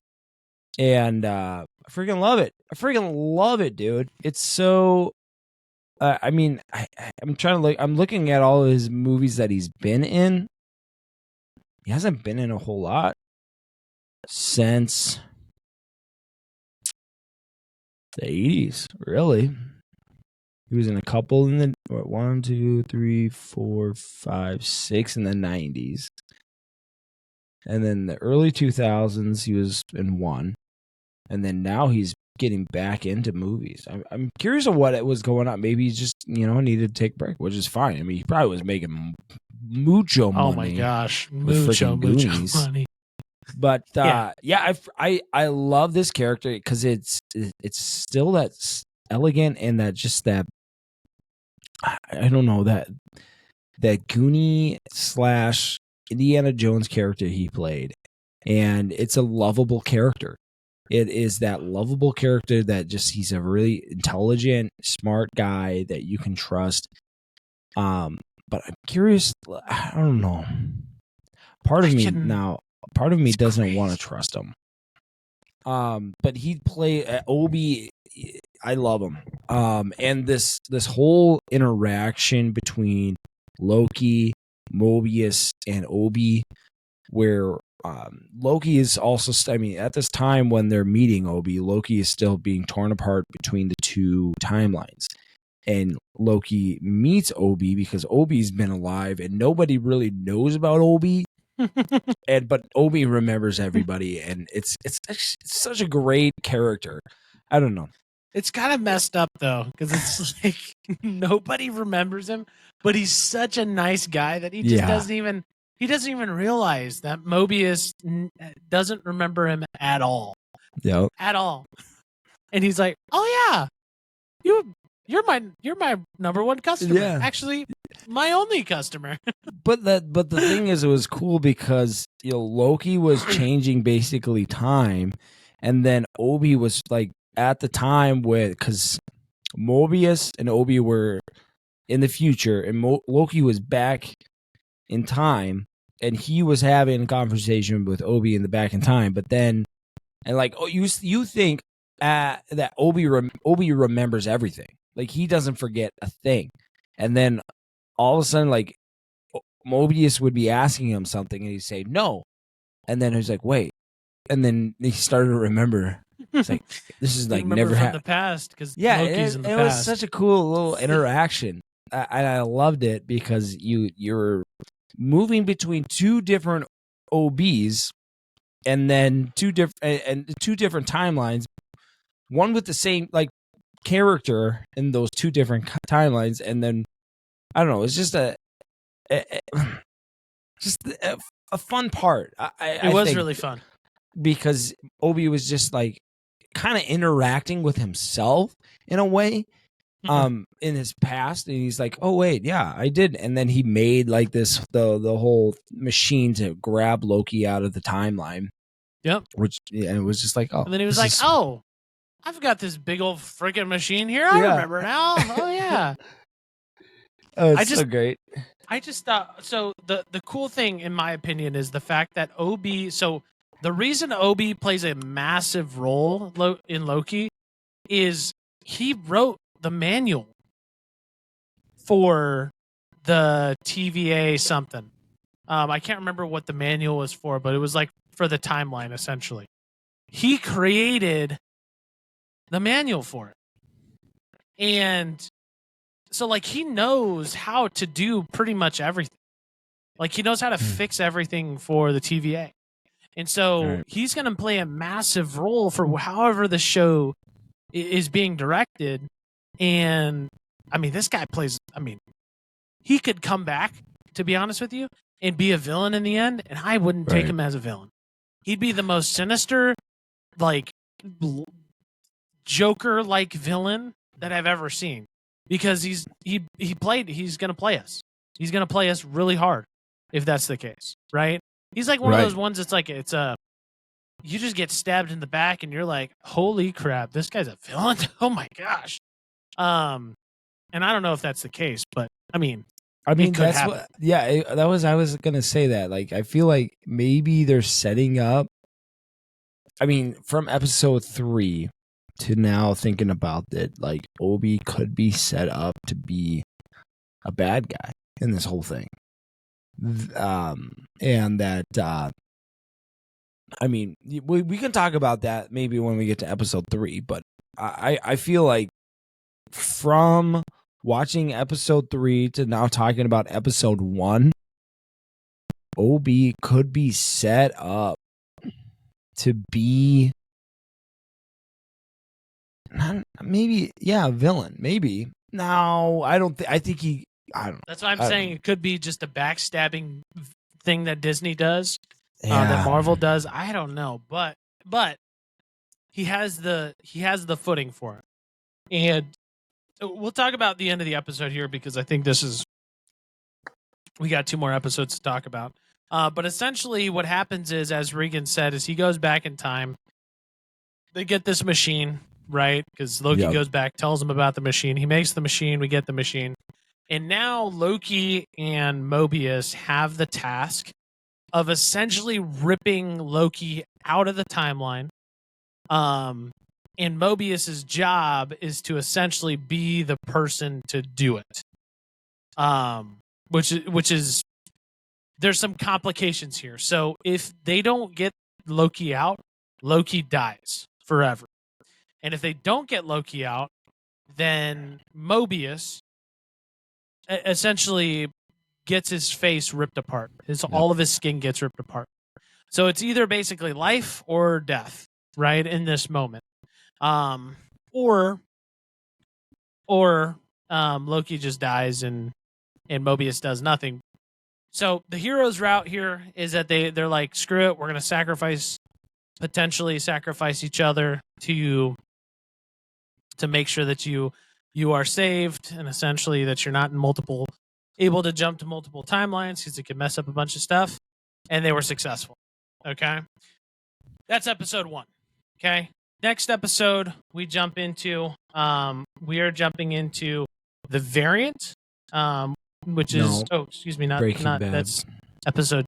And I freaking love it. I freaking love it, dude. It's so... I mean, I'm trying to look... I'm looking at all of his movies that he's been in. He hasn't been in a whole lot since the 80s, really. He was in a couple in the 1, 2, 3, 4, 5, 6 in the 90s. And then the early 2000s, he was in 1. and then now he's getting back into movies. I'm curious of what it was going on. Maybe he just needed to take a break, which is fine. I mean, he probably was making mucho money. Oh my gosh, with mucho Goonies. money. But I love this character because it's still that elegant and that just that I don't know that Goonie / Indiana Jones character he played, and it's a lovable character. It is that lovable character that just he's a really intelligent, smart guy that you can trust. But I'm curious. I don't know. Part of me doesn't want to trust him. But he'd play Obi. I love him. And this whole interaction between Loki, Mobius, and Obi, where Loki is also, at this time when they're meeting Obi, Loki is still being torn apart between the two timelines. And Loki meets Obi because Obi's been alive and nobody really knows about Obi. But Obi remembers everybody, and it's such a great character. I don't know. It's kind of messed up though, because it's like nobody remembers him, but he's such a nice guy that he just doesn't even realize that Mobius doesn't remember him at all. Yeah, at all. And he's like, "Oh yeah, you're my number one customer. Yeah. Actually, my only customer." But the thing is, it was cool because Loki was changing basically time, and then Obi was like at the time because Mobius and Obi were in the future, and Loki was back in time, and he was having a conversation with Obi in the back in time. But then, and like, you think that Obi remembers everything, like he doesn't forget a thing, and then all of a sudden, like Mobius would be asking him something, and he'd say no, and then he's like, wait, and then he started to remember. It's like this is like never happened in the past because Loki's in the past. It was such a cool little interaction. I loved it because you're moving between two different OBs, and then two different timelines. One with the same like character in those two different timelines, and then I don't know. It's just a fun part. It was really fun because Obi was just like kind of interacting with himself in a way in his past, and he's like, oh wait, yeah, I did. And then he made like the whole machine to grab Loki out of the timeline. Yep. And it was just like, oh. And then he was like, oh, I've got this big old freaking machine here. I remember now. Oh yeah. Oh, it's so great. I just thought so. The cool thing, in my opinion, is the fact that Obi. So the reason Obi plays a massive role in Loki is he wrote the manual for the TVA something. I can't remember what the manual was for, but it was like for the timeline, essentially. He created the manual for it. And so, like, he knows how to do pretty much everything. Like, he knows how to fix everything for the TVA. And so he's going to play a massive role for however the show is being directed. And, I mean, this guy plays, he could come back, to be honest with you, and be a villain in the end, and I wouldn't take him as a villain. He'd be the most sinister, like, Joker-like villain that I've ever seen. Because he's going to play us. He's going to play us really hard, if that's the case, right? He's like one of those ones that's like, you just get stabbed in the back and you're like, holy crap, this guy's a villain? Oh my gosh. And I don't know if that's the case, but I mean that's happen. I was going to say that. Like, I feel like maybe they're setting up, from episode 3 to now thinking about it, like Obi could be set up to be a bad guy in this whole thing. And that we can talk about that maybe when we get to episode 3, but I feel like from watching episode 3 to now talking about episode 1, Obi could be set up to be maybe, yeah, villain, maybe. No, I don't think. I think he. I don't. That's why I'm saying it could be just a backstabbing thing that Disney does, Yeah. that Marvel does. I don't know, but he has the footing for it, and we'll talk about the end of the episode here because I think we got 2 more episodes to talk about. But essentially, what happens is, as Regan said, is he goes back in time. They get this machine, right? Because Loki goes back, tells him about the machine. He makes the machine. We get the machine. And now Loki and Mobius have the task of essentially ripping Loki out of the timeline. And Mobius's job is to essentially be the person to do it. Which is there's some complications here. So if they don't get Loki out, Loki dies forever. And if they don't get Loki out, then Mobius essentially gets his face ripped apart. All of his skin gets ripped apart. So it's either basically life or death, right, in this moment. Or Loki just dies and Mobius does nothing. So the hero's route here is that they're like, screw it, we're going to potentially sacrifice each other to make sure that you are saved, and essentially that you're not able to jump to multiple timelines because it could mess up a bunch of stuff. And they were successful. Okay. That's episode 1. Okay. Next episode we are jumping into the variant, which is not Breaking Bad. That's episode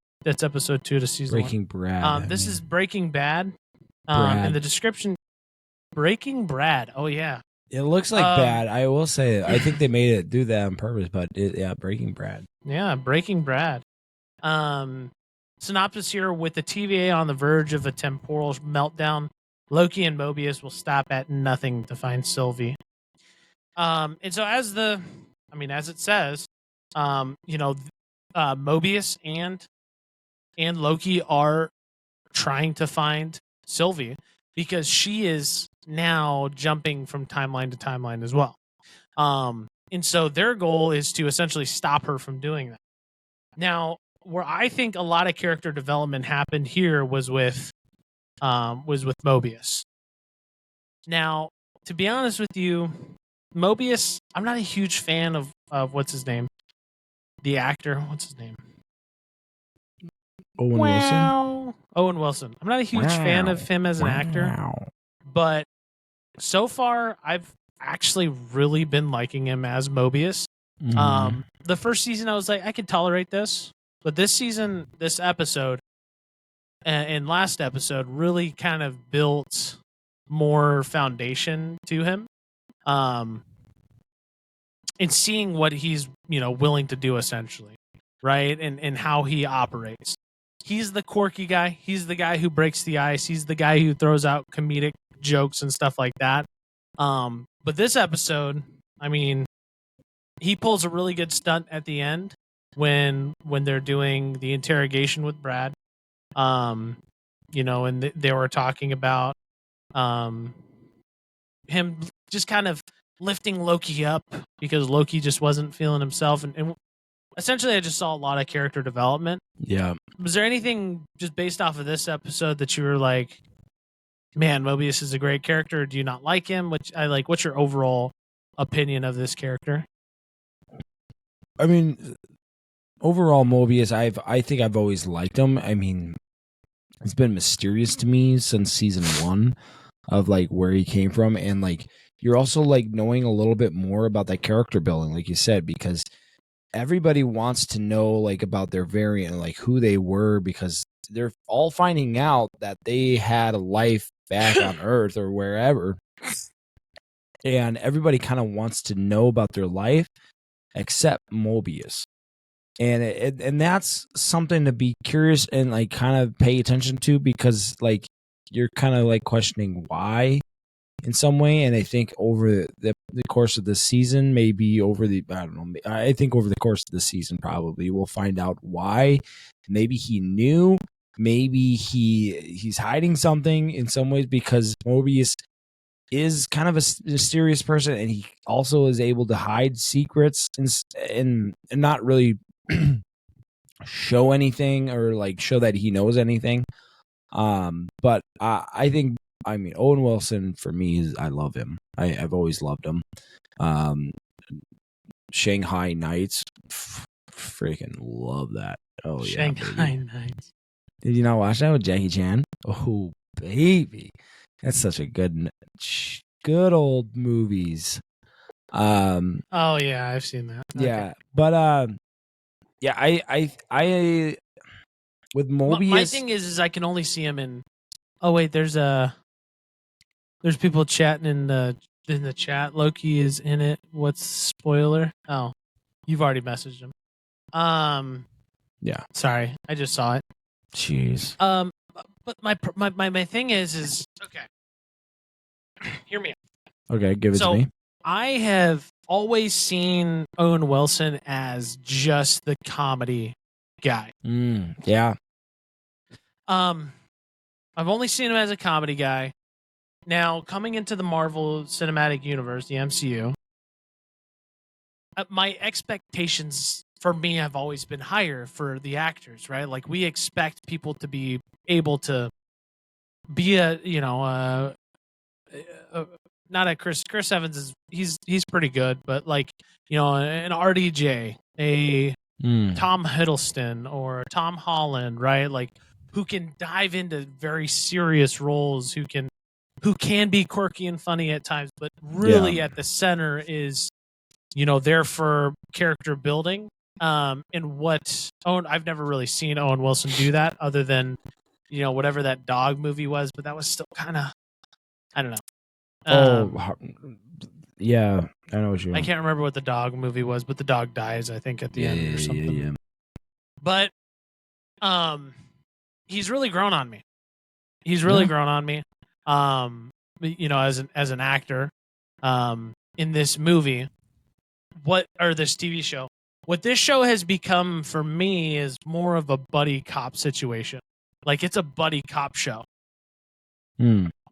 2 to season 1. Breaking Brad. This is Breaking Bad. In the description, Breaking Brad. Oh yeah. It looks like bad. I will say, I think they made it do that on purpose, but Breaking Brad. Yeah, Breaking Brad. Synopsis here: with the TVA on the verge of a temporal meltdown, Loki and Mobius will stop at nothing to find Sylvie. And so as it says, Mobius and Loki are trying to find Sylvie because she is now jumping from timeline to timeline as well. And so their goal is to essentially stop her from doing that. Now, where I think a lot of character development happened here was with Mobius. Now, to be honest with you, Mobius, I'm not a huge fan of what's his name? The actor, what's his name? Owen Wilson. Owen Wilson. I'm not a huge fan of him as an actor, but so far I've actually really been liking him as Mobius. The first season I was like, I could tolerate this, but this episode and last episode really kind of built more foundation to him. And seeing what he's, willing to do essentially, right? And how he operates. He's the quirky guy. He's the guy who breaks the ice. He's the guy who throws out comedic jokes and stuff like that. But this episode, he pulls a really good stunt at the end when they're doing the interrogation with Brad. And they were talking about him just kind of lifting Loki up because Loki just wasn't feeling himself. And essentially, I just saw a lot of character development. Yeah. Was there anything just based off of this episode that you were like, man, Mobius is a great character? Or do you not like him? What's your overall opinion of this character? Overall, Mobius, I think I've always liked him. It's been mysterious to me since season 1 of where he came from, and you're also knowing a little bit more about that character building, like you said, because everybody wants to know about their variant, who they were, because they're all finding out that they had a life back on Earth or wherever, and everybody kind of wants to know about their life except Mobius. And that's something to be curious and kind of pay attention to, because you're kind of questioning why in some way. And I think over the course of the season, I think over the course of the season, probably we'll find out why. Maybe he knew, maybe he's hiding something in some ways, because Mobius is kind of a mysterious person, and he also is able to hide secrets and not really show anything or like show that he knows anything. But I think, I mean, Owen Wilson for me I love him. I've always loved him. Shanghai Nights, freaking love that. Oh yeah, Shanghai Nights. Did you not watch that with Jackie Chan? Oh baby, that's such a good old movies. Oh yeah, I've seen that. Yeah, okay. but yeah, I with Mobius. My thing is I can only see him in. Oh wait, there's people chatting in the chat. Loki is in it. What's spoiler? Oh, you've already messaged him. Yeah. Sorry, I just saw it. Jeez. But my thing is okay. Hear me out. Okay, give it to me. I have always seen Owen Wilson as just the comedy guy. Yeah. I've only seen him as a comedy guy. Now, coming into the Marvel Cinematic Universe, the MCU, my expectations for me have always been higher for the actors, right? Like, we expect people to be able to be not a Chris Evans is he's pretty good, but like, an RDJ, a Tom Hiddleston or Tom Holland, right? Like, who can dive into very serious roles, who can be quirky and funny at times, but really at the center is, there for character building. And I've never really seen Owen Wilson do that other than, whatever that dog movie was, but that was still kind of, I don't know. Yeah, I know what you mean. I can't remember what the dog movie was, but the dog dies, I think, at the end or something. Yeah. But he's really grown on me. He's really grown on me. As an actor, in this movie, this TV show. What this show has become for me is more of a buddy cop situation. Like, it's a buddy cop show.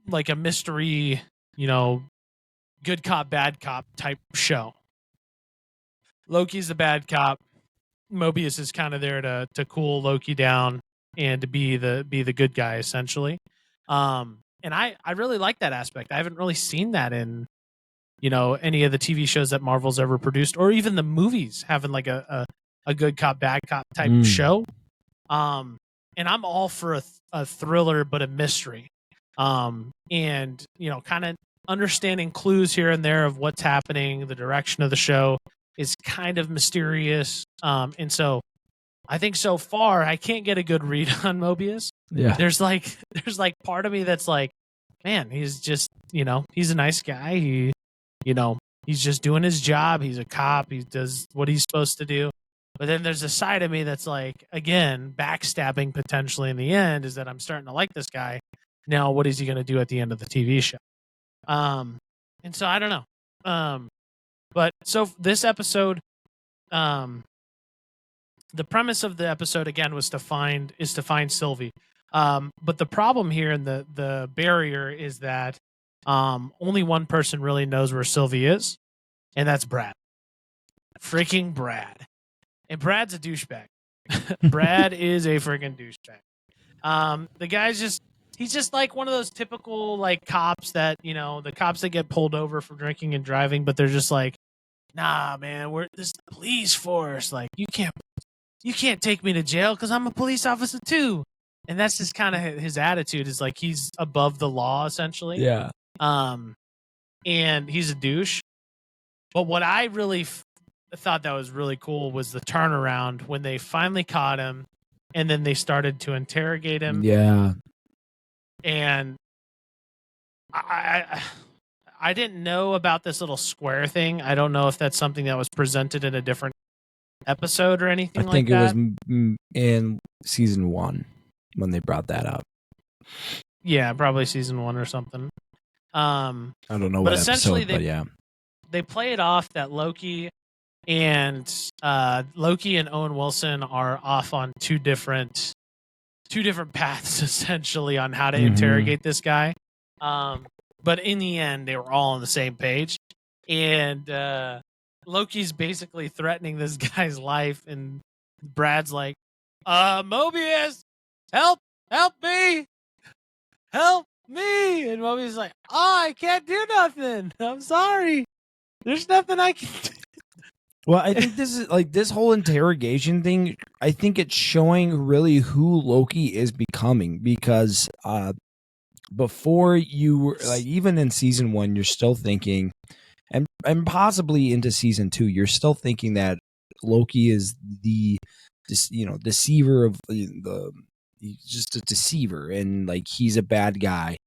Like a mystery, good cop, bad cop type show. Loki's the bad cop. Mobius is kind of there to cool Loki down and to be the good guy, essentially. And I really like that aspect. I haven't really seen that in, any of the TV shows that Marvel's ever produced, or even the movies having like a good cop, bad cop type show. And I'm all for a thriller, but a mystery. And, kind of understanding clues here and there of what's happening. The direction of the show is kind of mysterious. And so I think so far I can't get a good read on Mobius. Yeah. There's like part of me that's like, man, he's just, he's a nice guy. He's just doing his job. He's a cop. He does what he's supposed to do. But then there's a side of me that's like, again, backstabbing potentially in the end, is that I'm starting to like this guy. Now, what is he going to do at the end of the TV show? And so I don't know. But so this episode, the premise of the episode again was to find Sylvie. But the problem here and the barrier is that only one person really knows where Sylvie is, and that's Brad. Freaking Brad. And Brad's a douchebag. Brad is a freaking douchebag. The guy's he's just like one of those typical like cops that, the cops that get pulled over for drinking and driving, but they're just like, nah, man, this is the police force. Like, you can't take me to jail because I'm a police officer too. And that's just kind of his attitude, is like he's above the law, essentially. Yeah. And he's a douche. But what I really thought that was really cool was the turnaround when they finally caught him, and then they started to interrogate him. Yeah. And I didn't know about this little square thing. I don't know if that's something that was presented in a different episode or anything like that. I think it was in season 1 when they brought that up. Yeah, probably season 1 or something. I don't know what episode, but yeah. They play it off that Loki and Owen Wilson are off on two different paths, essentially, on how to interrogate this guy. But in the end, they were all on the same page. And Loki's basically threatening this guy's life. And Brad's like, Mobius, help me. Help me. And Mobius is like, I can't do nothing. I'm sorry. There's nothing I can do. Well, I think this is like this whole interrogation thing. I think it's showing really who Loki is becoming, because before you were like, even in season 1, you're still thinking, and possibly into season 2, you're still thinking that Loki is the deceiver of he's just a deceiver, and like he's a bad guy.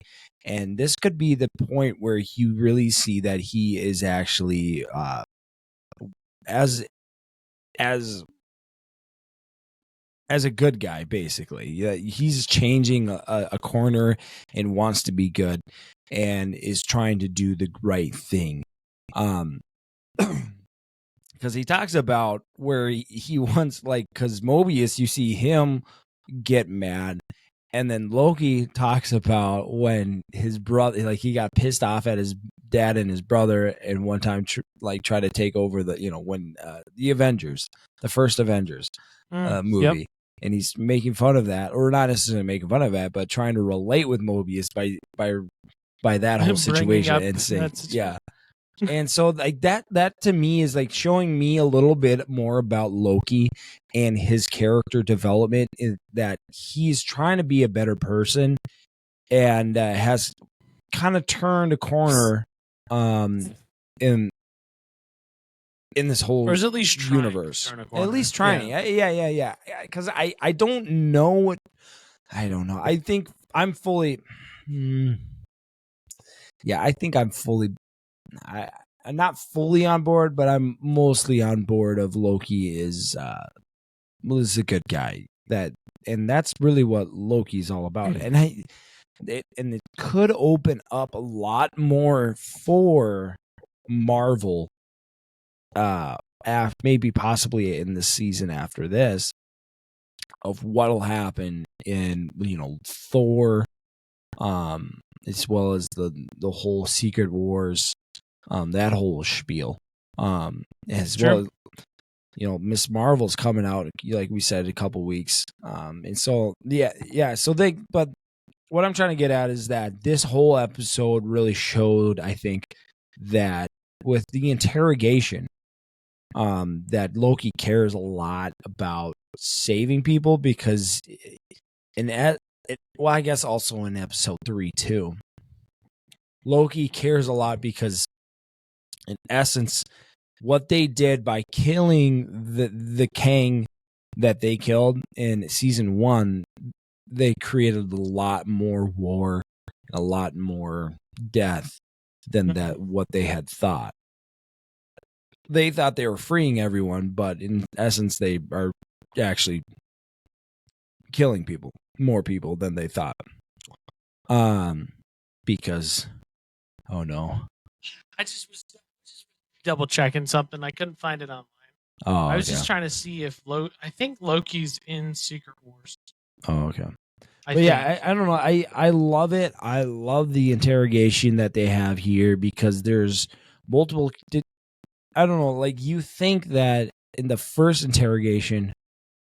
And this could be the point where you really see that he is actually as a good guy, basically. Yeah, he's changing a corner and wants to be good and is trying to do the right thing. Because he talks about where he wants, like, because Mobius, you see him get mad, and then Loki talks about when his brother, like, he got pissed off at his dad and his brother, and one time try to take over the, when the Avengers, the first Avengers movie. Yep. And he's making fun of that, or not necessarily making fun of that, but trying to relate with Mobius by that whole situation and saying, yeah. And so like that to me is like showing me a little bit more about Loki and his character development, in that he's trying to be a better person and has kind of turned a corner in this whole, or is at least universe. At least trying. Yeah. Because I don't know what, I don't know. I think I'm fully, I think I'm fully, I'm not fully on board, but I'm mostly on board of Loki is a good guy. And that's really what Loki's all about. And it could open up a lot more for Marvel, maybe possibly in the season after this, of what'll happen in Thor, as well as the whole Secret Wars, that whole spiel, as well. Miss Marvel's coming out, like we said, a couple weeks, and so so but what I'm trying to get at is that this whole episode really showed, I think, that with the interrogation, that Loki cares a lot about saving people, because I guess also in episode 3 too, Loki cares a lot because, in essence, what they did by killing the Kang that they killed in season 1, they created a lot more war, a lot more death than what they had thought. They thought they were freeing everyone, but in essence, they are actually killing more people than they thought. Because, oh no, I just was double checking something. I couldn't find it online. I was just trying to see if I think Loki's in Secret Wars. Oh, okay. I don't know. I love it. I love the interrogation that they have here, because there's multiple. I don't know. Like, you think that in the first interrogation,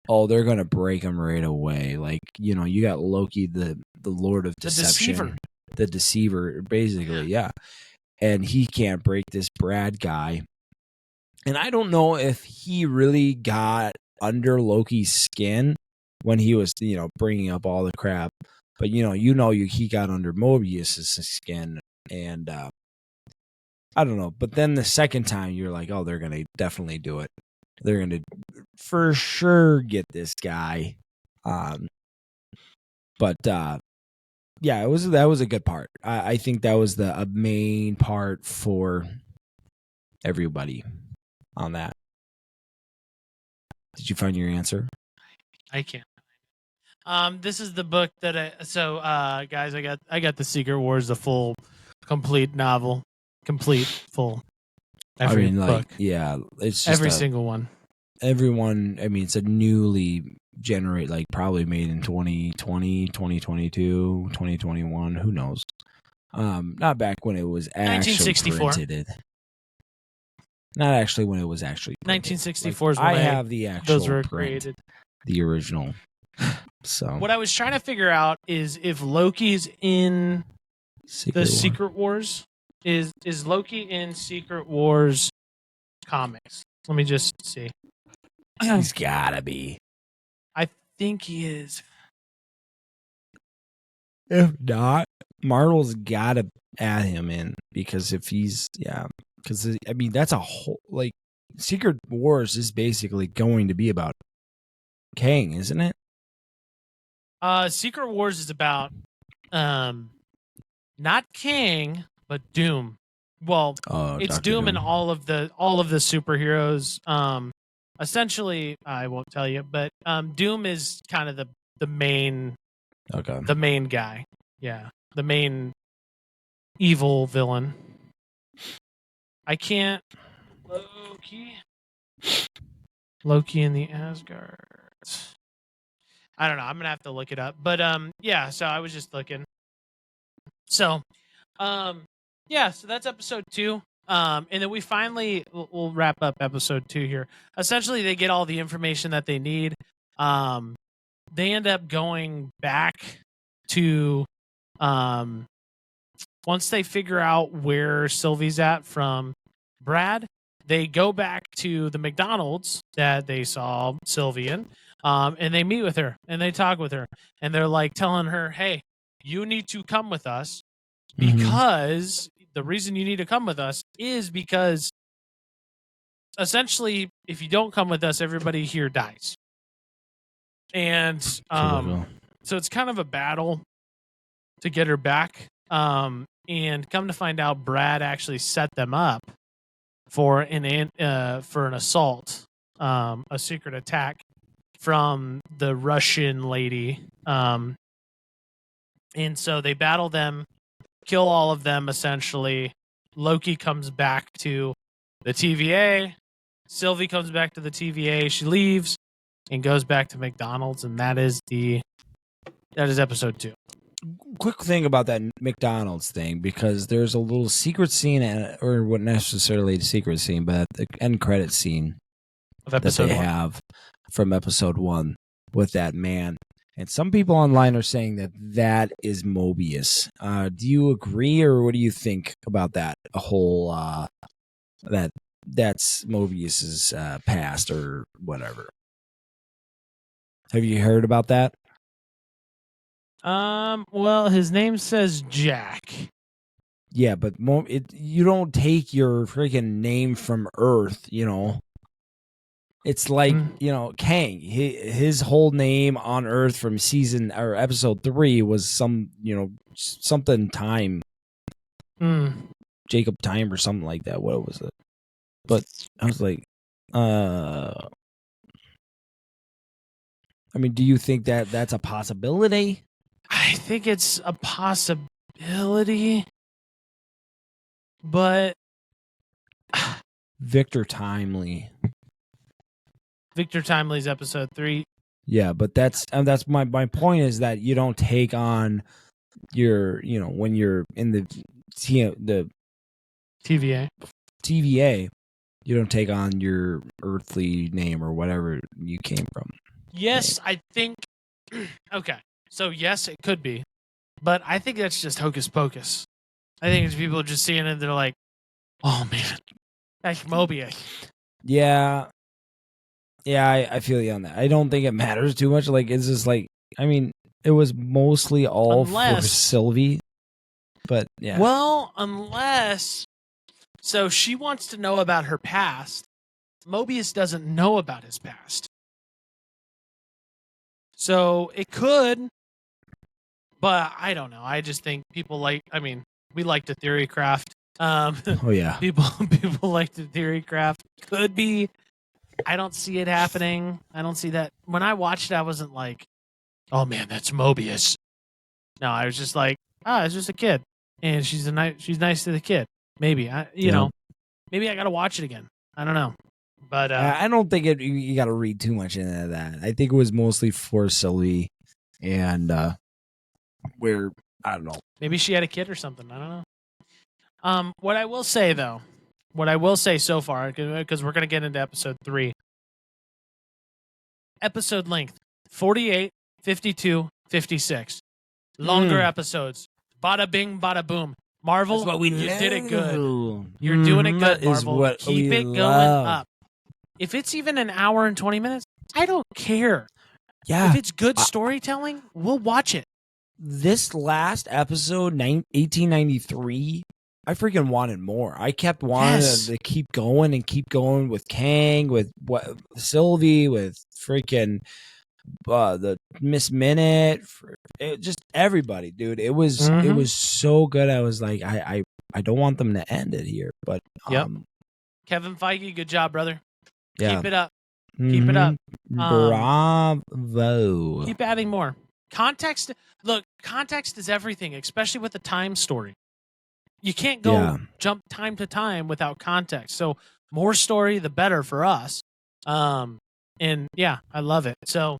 they're gonna break him right away. Like, you got Loki, the Lord of Deception, the deceiver, basically, yeah. And he can't break this Brad guy. And I don't know if he really got under Loki's skin when he was, bringing up all the crap. But, he got under Mobius's skin. And I don't know. But then the second time, you're like, they're going to definitely do it. They're going to for sure get this guy. But that was a good part. I think that was a main part for everybody on that. Did you find your answer? I can't. This is the book that guys, I got the Secret Wars, the full, complete novel, full. Every book. Yeah, it's just every single one. Everyone, it's a newly probably made in 2020, 2022, 2021, who knows. Not back when it was actually 1964. printed. Not actually when it was actually printed. 1964 is when I have the actual those were print, created. the original. So What I was trying to figure out is if Loki's in Secret Wars. Is Loki in Secret Wars comics? Let me just see. He's gotta be. I think he is. If not, Marvel's gotta add him in, because if he's because I mean that's a whole Secret Wars is basically going to be about Kang, isn't it? Secret Wars is about not Kang, but Doom. Well, it's Dr. Doom and Doom. all of the superheroes. Essentially, I won't tell you, but Doom is kind of the main guy. Yeah, the main evil villain. I can't. Loki in the Asgard. I don't know. I'm gonna have to look it up. But yeah. So I was just looking. So, yeah. So that's episode 2. And then we finally we'll wrap up episode 2 here. Essentially, they get all the information that they need. They end up going back to once they figure out where Sylvie's at from Brad, they go back to the McDonald's that they saw Sylvie in, and they meet with her and they talk with her, and they're like telling her, "Hey, you need to come with us because the reason you need to come with us is because essentially, if you don't come with us, everybody here dies." And so it's kind of a battle to get her back. And come to find out, Brad actually set them up for an assault, a secret attack from the Russian lady. And so they battle them, kill all of them, essentially. Loki comes back to the TVA. Sylvie comes back to the TVA. She leaves and goes back to McDonald's, and that is episode 2. Quick thing about that McDonald's thing, because there's a little secret scene, or what necessarily a secret scene, but the end credit scene of episode that they 1. have from episode 1 with that man. And some people online are saying that is Mobius. Do you agree, or what do you think about that? A whole that's Mobius's past or whatever. Have you heard about that? Well, his name says Jack. Yeah, but you don't take your freaking name from Earth, you know. It's like, Kang. His whole name on Earth from season or episode 3 was something time. Jacob Time or something like that. What was it? But I was like, I mean, do you think that that's a possibility? I think it's a possibility, but Victor Timely's episode 3. Yeah, but that's my point is that you don't take on your, when you're in the TVA, you don't take on your earthly name or whatever you came from. Yes, I think. Okay. So, yes, it could be. But I think that's just hocus pocus. I think it's people just seeing it, they're like, oh, man, that's Mobius. Yeah. Yeah, I feel you on that. I don't think it matters too much. Like, it's just like, I mean, it was mostly all for Sylvie. But, yeah. Well, unless... So, she wants to know about her past. Mobius doesn't know about his past. So, it could... But I don't know. I just think people we like to theory craft. Oh yeah. People like to theory craft. Could be. I don't see it happening. I don't see that. When I watched it, I wasn't like, oh man, that's Mobius. No, I was just like, it's just a kid. And she's nice to the kid. Maybe. Maybe I gotta watch it again. I don't know. But I don't think you gotta read too much into that. I think it was mostly for Sylvie and where I don't know. Maybe she had a kid or something. I don't know. What I will say though, what I will say so far, because we're gonna get into episode 3. Episode length 48, 52, 56. Longer episodes. Bada bing, bada boom. Marvel, That's what we you did it good. love. You're doing it That good, is Marvel. what Keep we it going love. up. If it's even an hour and 20 minutes, I don't care. Yeah. If it's good storytelling, we'll watch it. This last episode, 1893, I freaking wanted more. I kept wanting to keep going with Kang, with Sylvie, with freaking the Miss Minute, just everybody, dude. It was so good. I was like, I don't want them to end it here, but Kevin Feige, good job, brother. Yeah. Keep it up. Keep it up. Bravo. Keep adding more context. Look, context is everything, especially with the time story. You can't go jump time to time without context. So more story, the better for us. And yeah, I love it. So,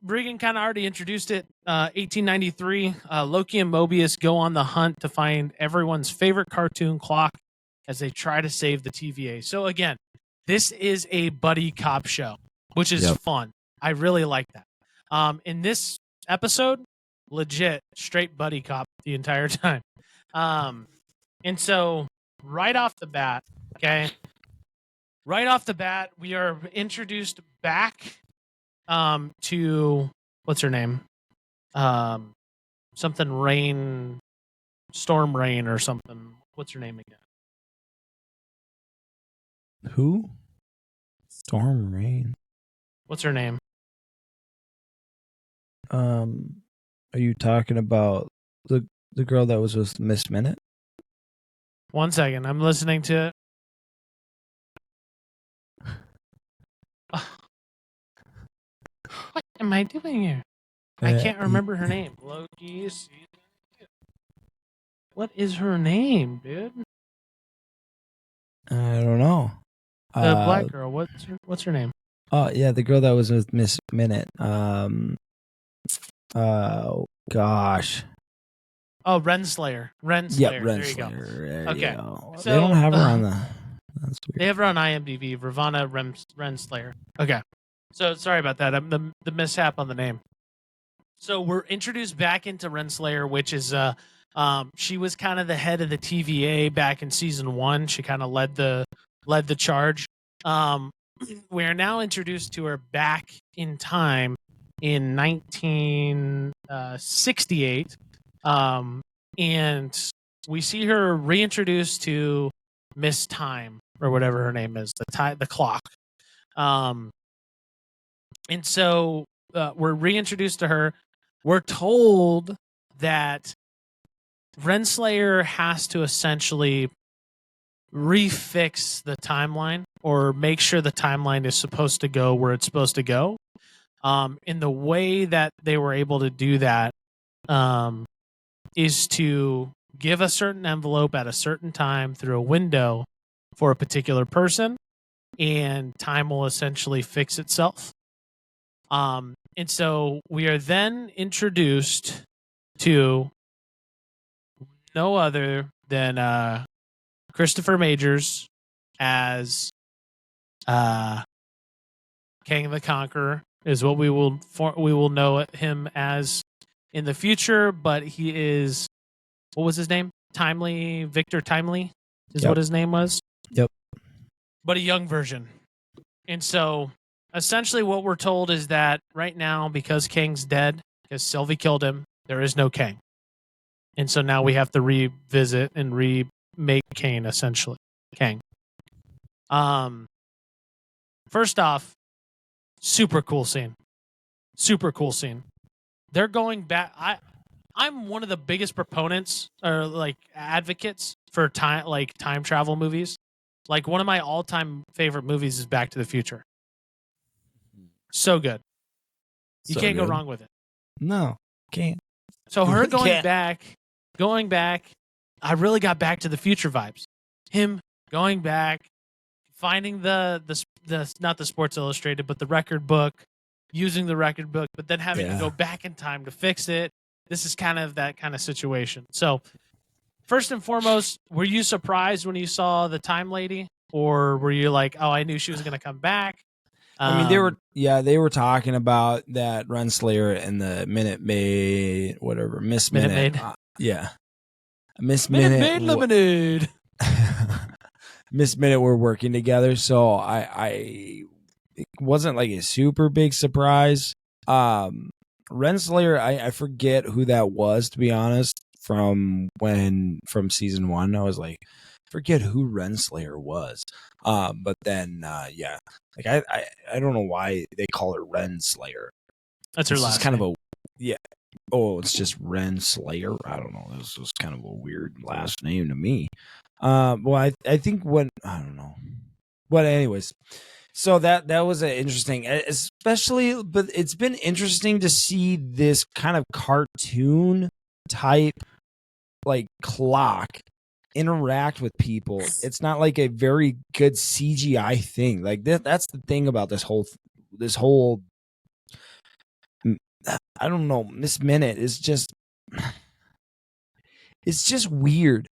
Regan kind of already introduced it. 1893, Loki and Mobius go on the hunt to find everyone's favorite cartoon clock as they try to save the TVA. So again, this is a buddy cop show, which is fun. I really like that. In this episode, legit straight buddy cop the entire time. And so right off the bat, we are introduced back to what's her name? Something Rain, Storm Rain or something. What's her name again? Who? Storm Rain. What's her name? Are you talking about the girl that was with Miss Minute? 1 second, I'm listening to it. What am I doing here? I can't remember her name. Loki. What is her name, dude? I don't know. The black girl. What's her name? Oh yeah, the girl that was with Miss Minute. Oh gosh. Oh, Renslayer. Yep, There you go. Okay. So, So, they don't have her on the. That's weird. They have her on IMDb. Ravana Renslayer. Okay. So sorry about that. The mishap on the name. So we're introduced back into Renslayer, which is she was kind of the head of the TVA back in season 1. She kind of led the charge. We are now introduced to her back in time in 1968. And we see her reintroduced to Miss Time or whatever her name is, the clock. And so we're reintroduced to her. We're told that Renslayer has to essentially refix the timeline or make sure the timeline is supposed to go where it's supposed to go. In the way that they were able to do that is to give a certain envelope at a certain time through a window for a particular person, and time will essentially fix itself. And so we are then introduced to no other than Christopher Majors as Kang the Conqueror is what we will know him as in the future, but he is, what was his name? Victor Timely is what his name was. Yep. But a young version. And so essentially what we're told is that right now, because Kang's dead, because Sylvie killed him, there is no Kang. And so now we have to revisit and remake Kang, essentially. Kang. First off, super cool scene. They're going back. I'm one of the biggest proponents or like advocates for time travel movies. Like one of my all-time favorite movies is Back to the Future. So good. You can't go wrong with it. No, can't. So her going back, I really got Back to the Future vibes. Him going back, finding the not the Sports Illustrated, but the record book, using the record book, but then having to go back in time to fix it, this is kind of that kind of situation. So first and foremost, were you surprised when you saw the time lady, or were you like, oh, I knew she was going to come back? I mean, they were talking about that Renslayer and the Minute Maid, whatever, Miss Minute. Yeah. Miss Minute Maid Lemonade. Miss Minute were working together, so it wasn't like a super big surprise. Renslayer, I forget who that was, to be honest, from season 1. I was like, forget who Renslayer was. But then yeah. Like I don't know why they call her Renslayer. That's her last name. It's just Renslayer. I don't know. This was kind of a weird last name to me. Well, I think I don't know. But anyways, so that was an interesting, especially, but it's been interesting to see this kind of cartoon type like clock interact with people. It's not like a very good CGI thing. Like that's the thing about this whole I don't know, Miss Minute is just it's just weird.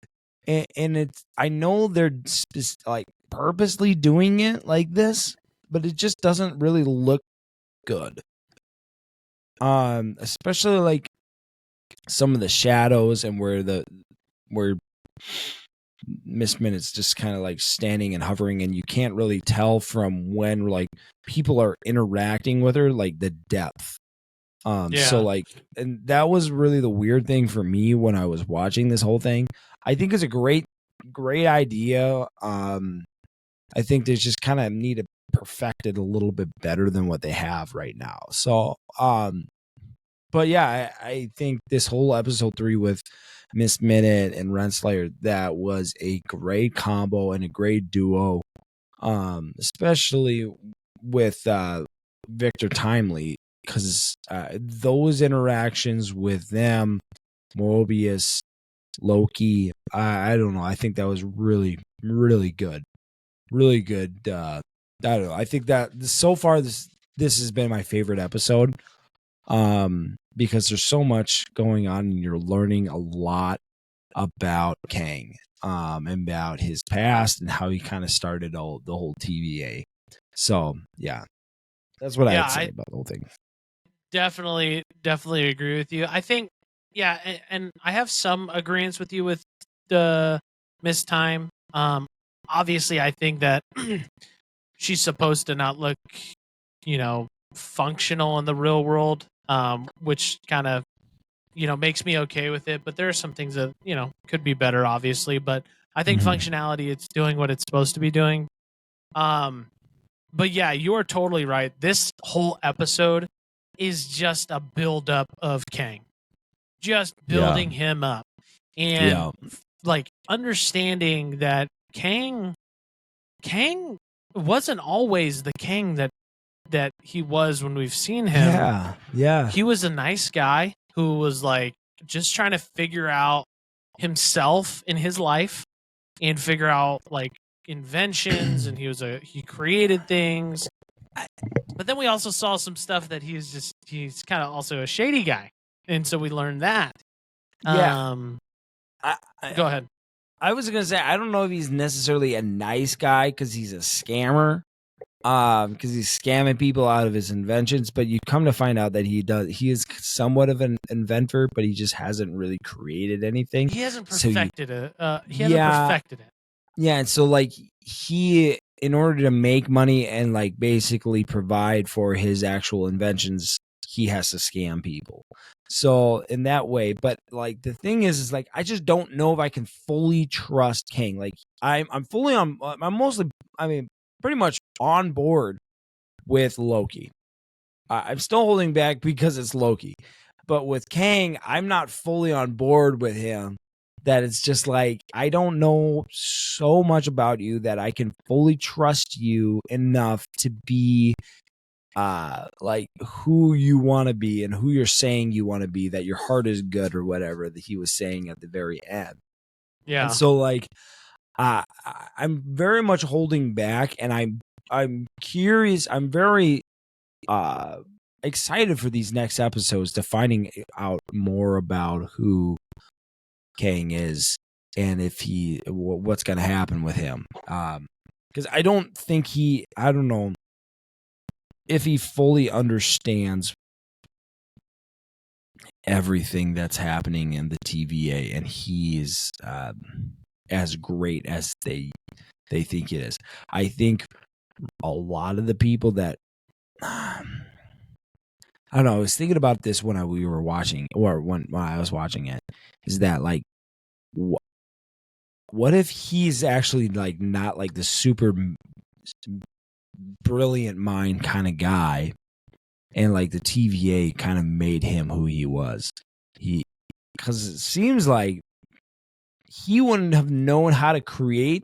And it's, I know they're just like purposely doing it like this, but it just doesn't really look good. Especially like some of the shadows and where Miss Minute's just kind of like standing and hovering, and you can't really tell from when like people are interacting with her, like the depth. So like, and that was really the weird thing for me when I was watching this whole thing. I think it's a great idea. I think they just kind of need to perfect it a little bit better than what they have right now. So, but yeah, I think this whole episode 3 with Miss Minute and Renslayer, that was a great combo and a great duo. Especially with Victor Timely, because those interactions with them, Mobius, Loki, I don't know. I think that was really, really good. Really good. I don't know. I think that so far this has been my favorite episode. Because there's so much going on and you're learning a lot about Kang, and about his past and how he kind of started the whole TVA. So yeah, that's what I'd say about the whole thing. Definitely agree with you. I think, and I have some agreements with you with the Miss Time. Obviously, I think that she's supposed to not look, functional in the real world, which kind of, makes me okay with it. But there are some things that, could be better, obviously. But I think functionality, it's doing what it's supposed to be doing. But yeah, you are totally right. This whole episode is just a buildup of Kang, just building him up, and like understanding that Kang wasn't always the Kang that he was when we've seen him. Yeah. He was a nice guy who was like just trying to figure out himself in his life and figure out like inventions, and he created things. But then we also saw some stuff that he's kind of also a shady guy. And so we learned that. Yeah. Go ahead. I was going to say, I don't know if he's necessarily a nice guy because he's a scammer, because he's scamming people out of his inventions. But you come to find out that he is somewhat of an inventor, but he just hasn't really created anything. He hasn't perfected it. He hasn't perfected it. Yeah. And so like in order to make money and like basically provide for his actual inventions, he has to scam people. So in that way, but like the thing is like I just don't know if I can fully trust Kang. Like I'm pretty much on board with Loki. I'm still holding back because it's Loki, but with Kang, I'm not fully on board with him. That it's just like, I don't know so much about you that I can fully trust you enough to be like who you want to be and who you're saying you want to be, that your heart is good or whatever that he was saying at the very end. Yeah. And so like, I'm very much holding back, and I'm curious. I'm very excited for these next episodes to finding out more about who Kang is and if what's going to happen with him. Because I don't know if he fully understands everything that's happening in the TVA, and he's as great as they think it is. I think a lot of the people that I don't know. I was thinking about this when we were watching, or when I was watching it. Is that like, what if he's actually like not like the super brilliant mind kind of guy, and like the TVA kind of made him who he was? Because it seems like he wouldn't have known how to create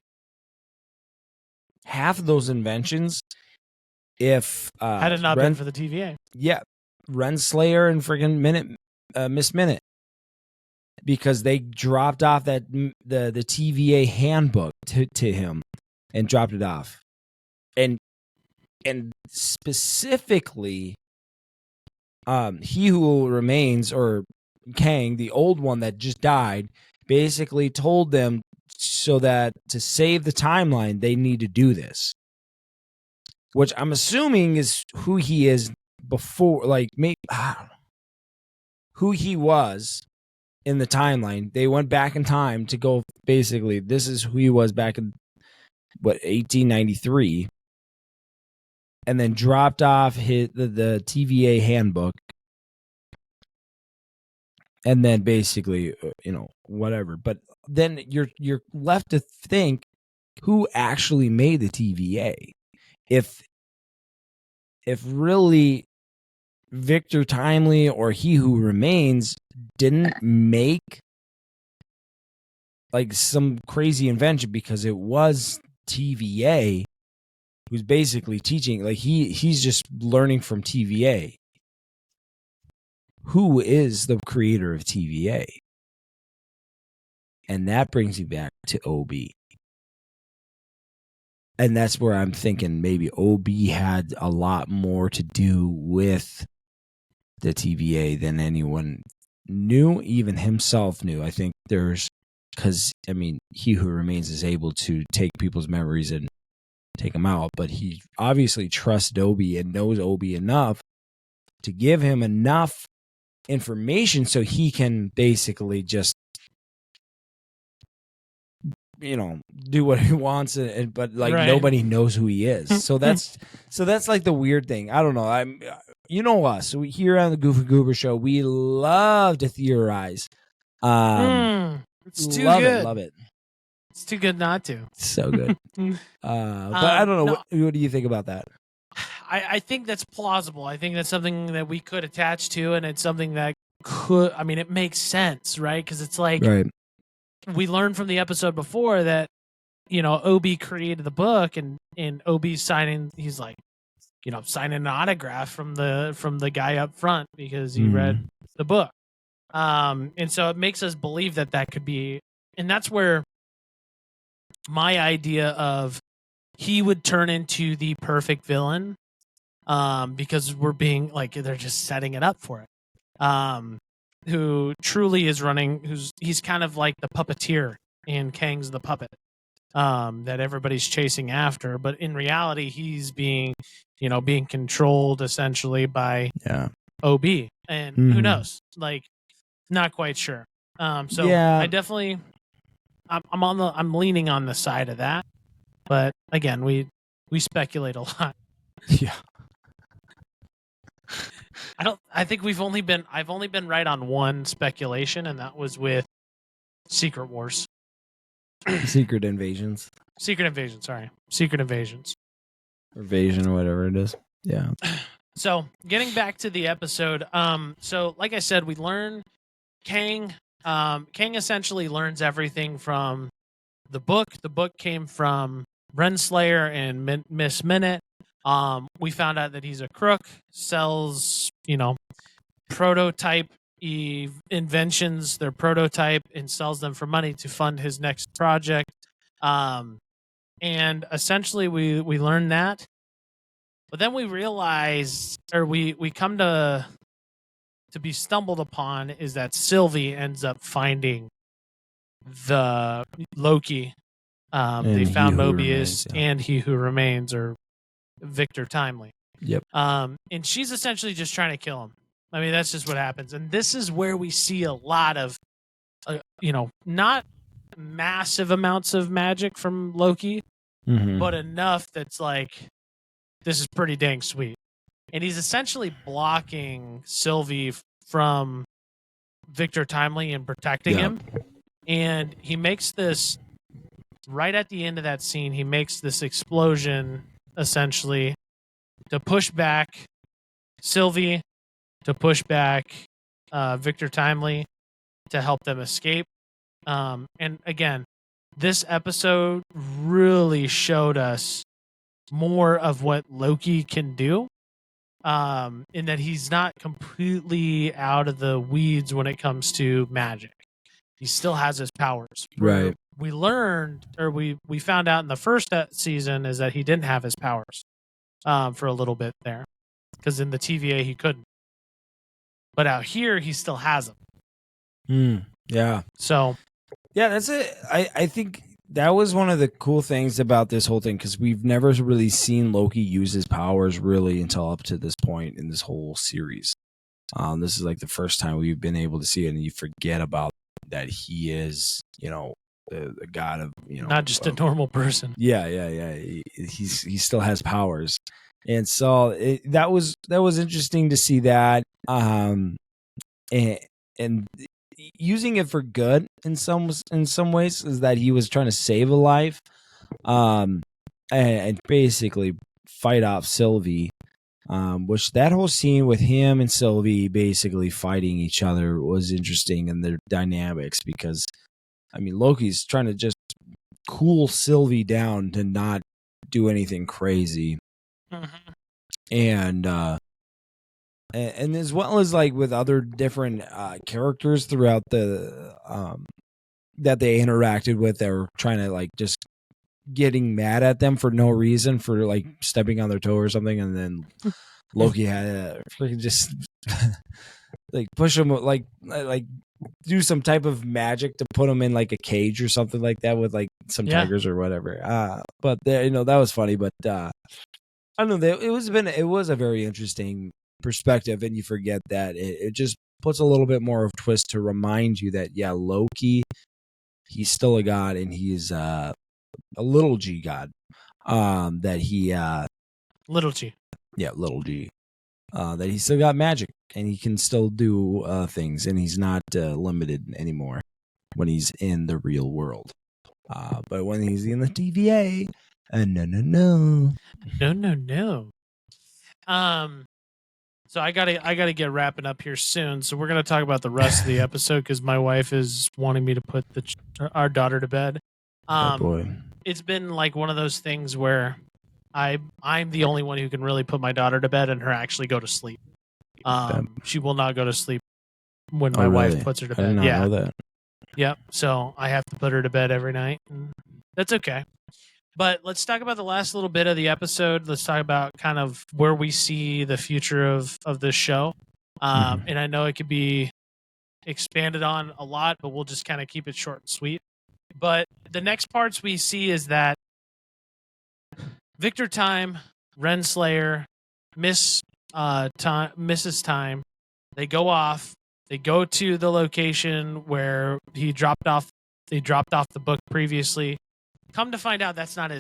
half of those inventions if had it not been for the TVA. Yeah, Renslayer and friggin' Miss Minute, because they dropped off the TVA handbook to him and dropped it off, and specifically, He Who Remains, or Kang, the old one that just died, basically told them so that to save the timeline they need to do this, which I'm assuming is who he is before, like maybe who he was in the timeline. They went back in time to go, basically, this is who he was back in 1893, and then dropped off the TVA handbook, and then basically whatever. But then you're left to think, who actually made the TVA? If really Victor Timely or He Who Remains didn't make like some crazy invention, because it was TVA who's basically teaching, like he's just learning from TVA. Who is the creator of TVA? And that brings you back to OB. And that's where I'm thinking maybe OB had a lot more to do with the TVA than anyone knew, even himself knew. I think because He Who Remains is able to take people's memories and take them out, but he obviously trusts OB and knows OB enough to give him enough information so he can basically just do what he wants, but like right. Nobody knows who he is. So that's like the weird thing. I don't know. Us here on the Goof and Goober Show, we love to theorize. It's too good. Love it. It's too good not to. So good. But I don't know. No, what do you think about that? I think that's plausible. I think that's something that we could attach to, and it's something that could. It makes sense, right? Because it's like, right. We learned from the episode before that, OB created the book, and OB's signing. He's like, signing an autograph from the guy up front because he read the book. And so it makes us believe that could be, and that's where my idea of he would turn into the perfect villain, because we're being like, they're just setting it up for it. Who truly is running, he's kind of like the puppeteer in Kang's the Puppet, that everybody's chasing after, but in reality he's being controlled essentially by OB, and who knows, like, not quite sure. I definitely, I'm leaning on the side of that, but again, we speculate a lot. Yeah. I've only been right on one speculation, and that was with Secret Wars. Secret Invasions. Secret Invasions. Or Invasion, or whatever it is. Yeah. So getting back to the episode, so like I said, we learn Kang essentially learns everything from the book. The book came from Renslayer and Miss Minute. We found out that he's a crook, sells, prototype inventions, their prototype, and sells them for money to fund his next project. And essentially we learned that. But then we realize, or we come to be stumbled upon, is that Sylvie ends up finding the Loki. They found Mobius and He Who Remains, or Victor Timely. Yep. And she's essentially just trying to kill him. I mean, that's just what happens. And this is where we see a lot of, not massive amounts of magic from Loki, but enough that's like, this is pretty dang sweet. And he's essentially blocking Sylvie from Victor Timely and protecting him. And he makes this, right at the end of that scene, he makes this explosion, essentially, to push back Sylvie, to push back Victor Timely, to help them escape. And again, this episode really showed us more of what Loki can do, in that he's not completely out of the weeds when it comes to magic. He still has his powers. Right. We learned, or we found out in the first season, is that he didn't have his powers for a little bit there, because in the TVA he couldn't. But out here he still has them. Yeah. So, yeah, that's it. I think that was one of the cool things about this whole thing, because we've never really seen Loki use his powers really until up to this point in this whole series. This is like the first time we've been able to see it, and you forget about that he is, the god of, not just a normal person. Yeah. He still has powers, and so that was interesting to see that, and using it for good in some ways, is that he was trying to save a life, and basically fight off Sylvie. Which that whole scene with him and Sylvie basically fighting each other was interesting, and their dynamics, because I mean, Loki's trying to just cool Sylvie down to not do anything crazy. And as well as like with other different characters throughout the that they interacted with, they were trying to like just getting mad at them for no reason, for like stepping on their toe or something, and then Loki had to freaking just like push them, like do some type of magic to put them in like a cage or something like that with like some tigers or whatever. But that was funny. But I don't know. It was a very interesting perspective, and you forget that it just puts a little bit more of a twist to remind you that Loki, he's still a god, and he's a little g god. That he little g. Yeah, little g. That he still got magic, and he can still do things, and he's not limited anymore when he's in the real world. But when he's in the TVA, no. So I gotta get wrapping up here soon. So we're gonna talk about the rest of the episode, because my wife is wanting me to put our daughter to bed. Oh boy. It's been like one of those things where I'm the only one who can really put my daughter to bed and her actually go to sleep. She will not go to sleep when my wife puts her to bed. I did not know that. Yep. So I have to put her to bed every night, and that's okay. But let's talk about the last little bit of the episode. Let's talk about kind of where we see the future of this show. And I know it could be expanded on a lot, but we'll just kind of keep it short and sweet. But the next parts we see is that Victor Time, Renslayer, Mrs. Time, they go off. They go to the location where they dropped off the book previously. Come to find out, that's not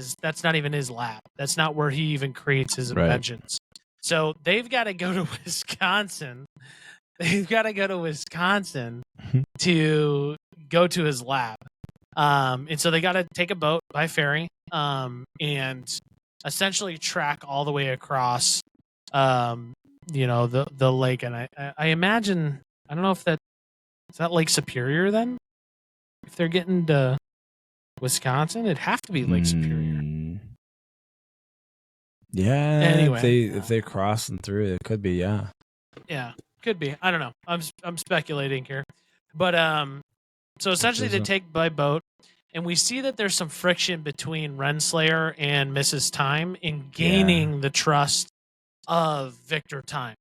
even his lab. That's not where he even creates his inventions. So they've got to go to Wisconsin. To go to his lab. And so they got to take a boat by ferry, and essentially track all the way across, the lake. And I imagine, I don't know if is that Lake Superior then? If they're getting to Wisconsin, it'd have to be Lake Superior. Yeah. Anyway, if they're crossing through, it could be. Yeah. Yeah, could be. I don't know. I'm speculating here, but so essentially they take by boat, and we see that there's some friction between Renslayer and Mrs. Time in gaining the trust of Victor Time,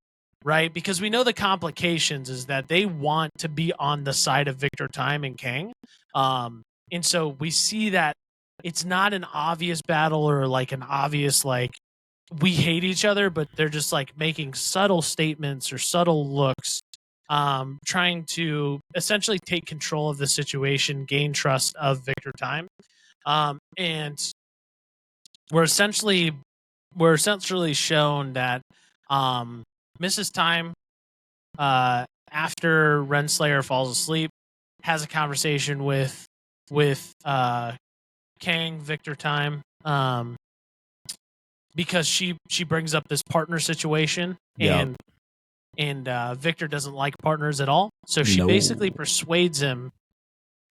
right? Because we know the complications is that they want to be on the side of Victor Time and Kang. And so we see that it's not an obvious battle or like an obvious, like, we hate each other, but they're just like making subtle statements or subtle looks, trying to essentially take control of the situation, gain trust of Victor Time. And we're essentially shown that Mrs. Time, after Renslayer falls asleep, has a conversation with Kang, Victor Time, because she brings up this partner situation, and Victor doesn't like partners at all. So she basically persuades him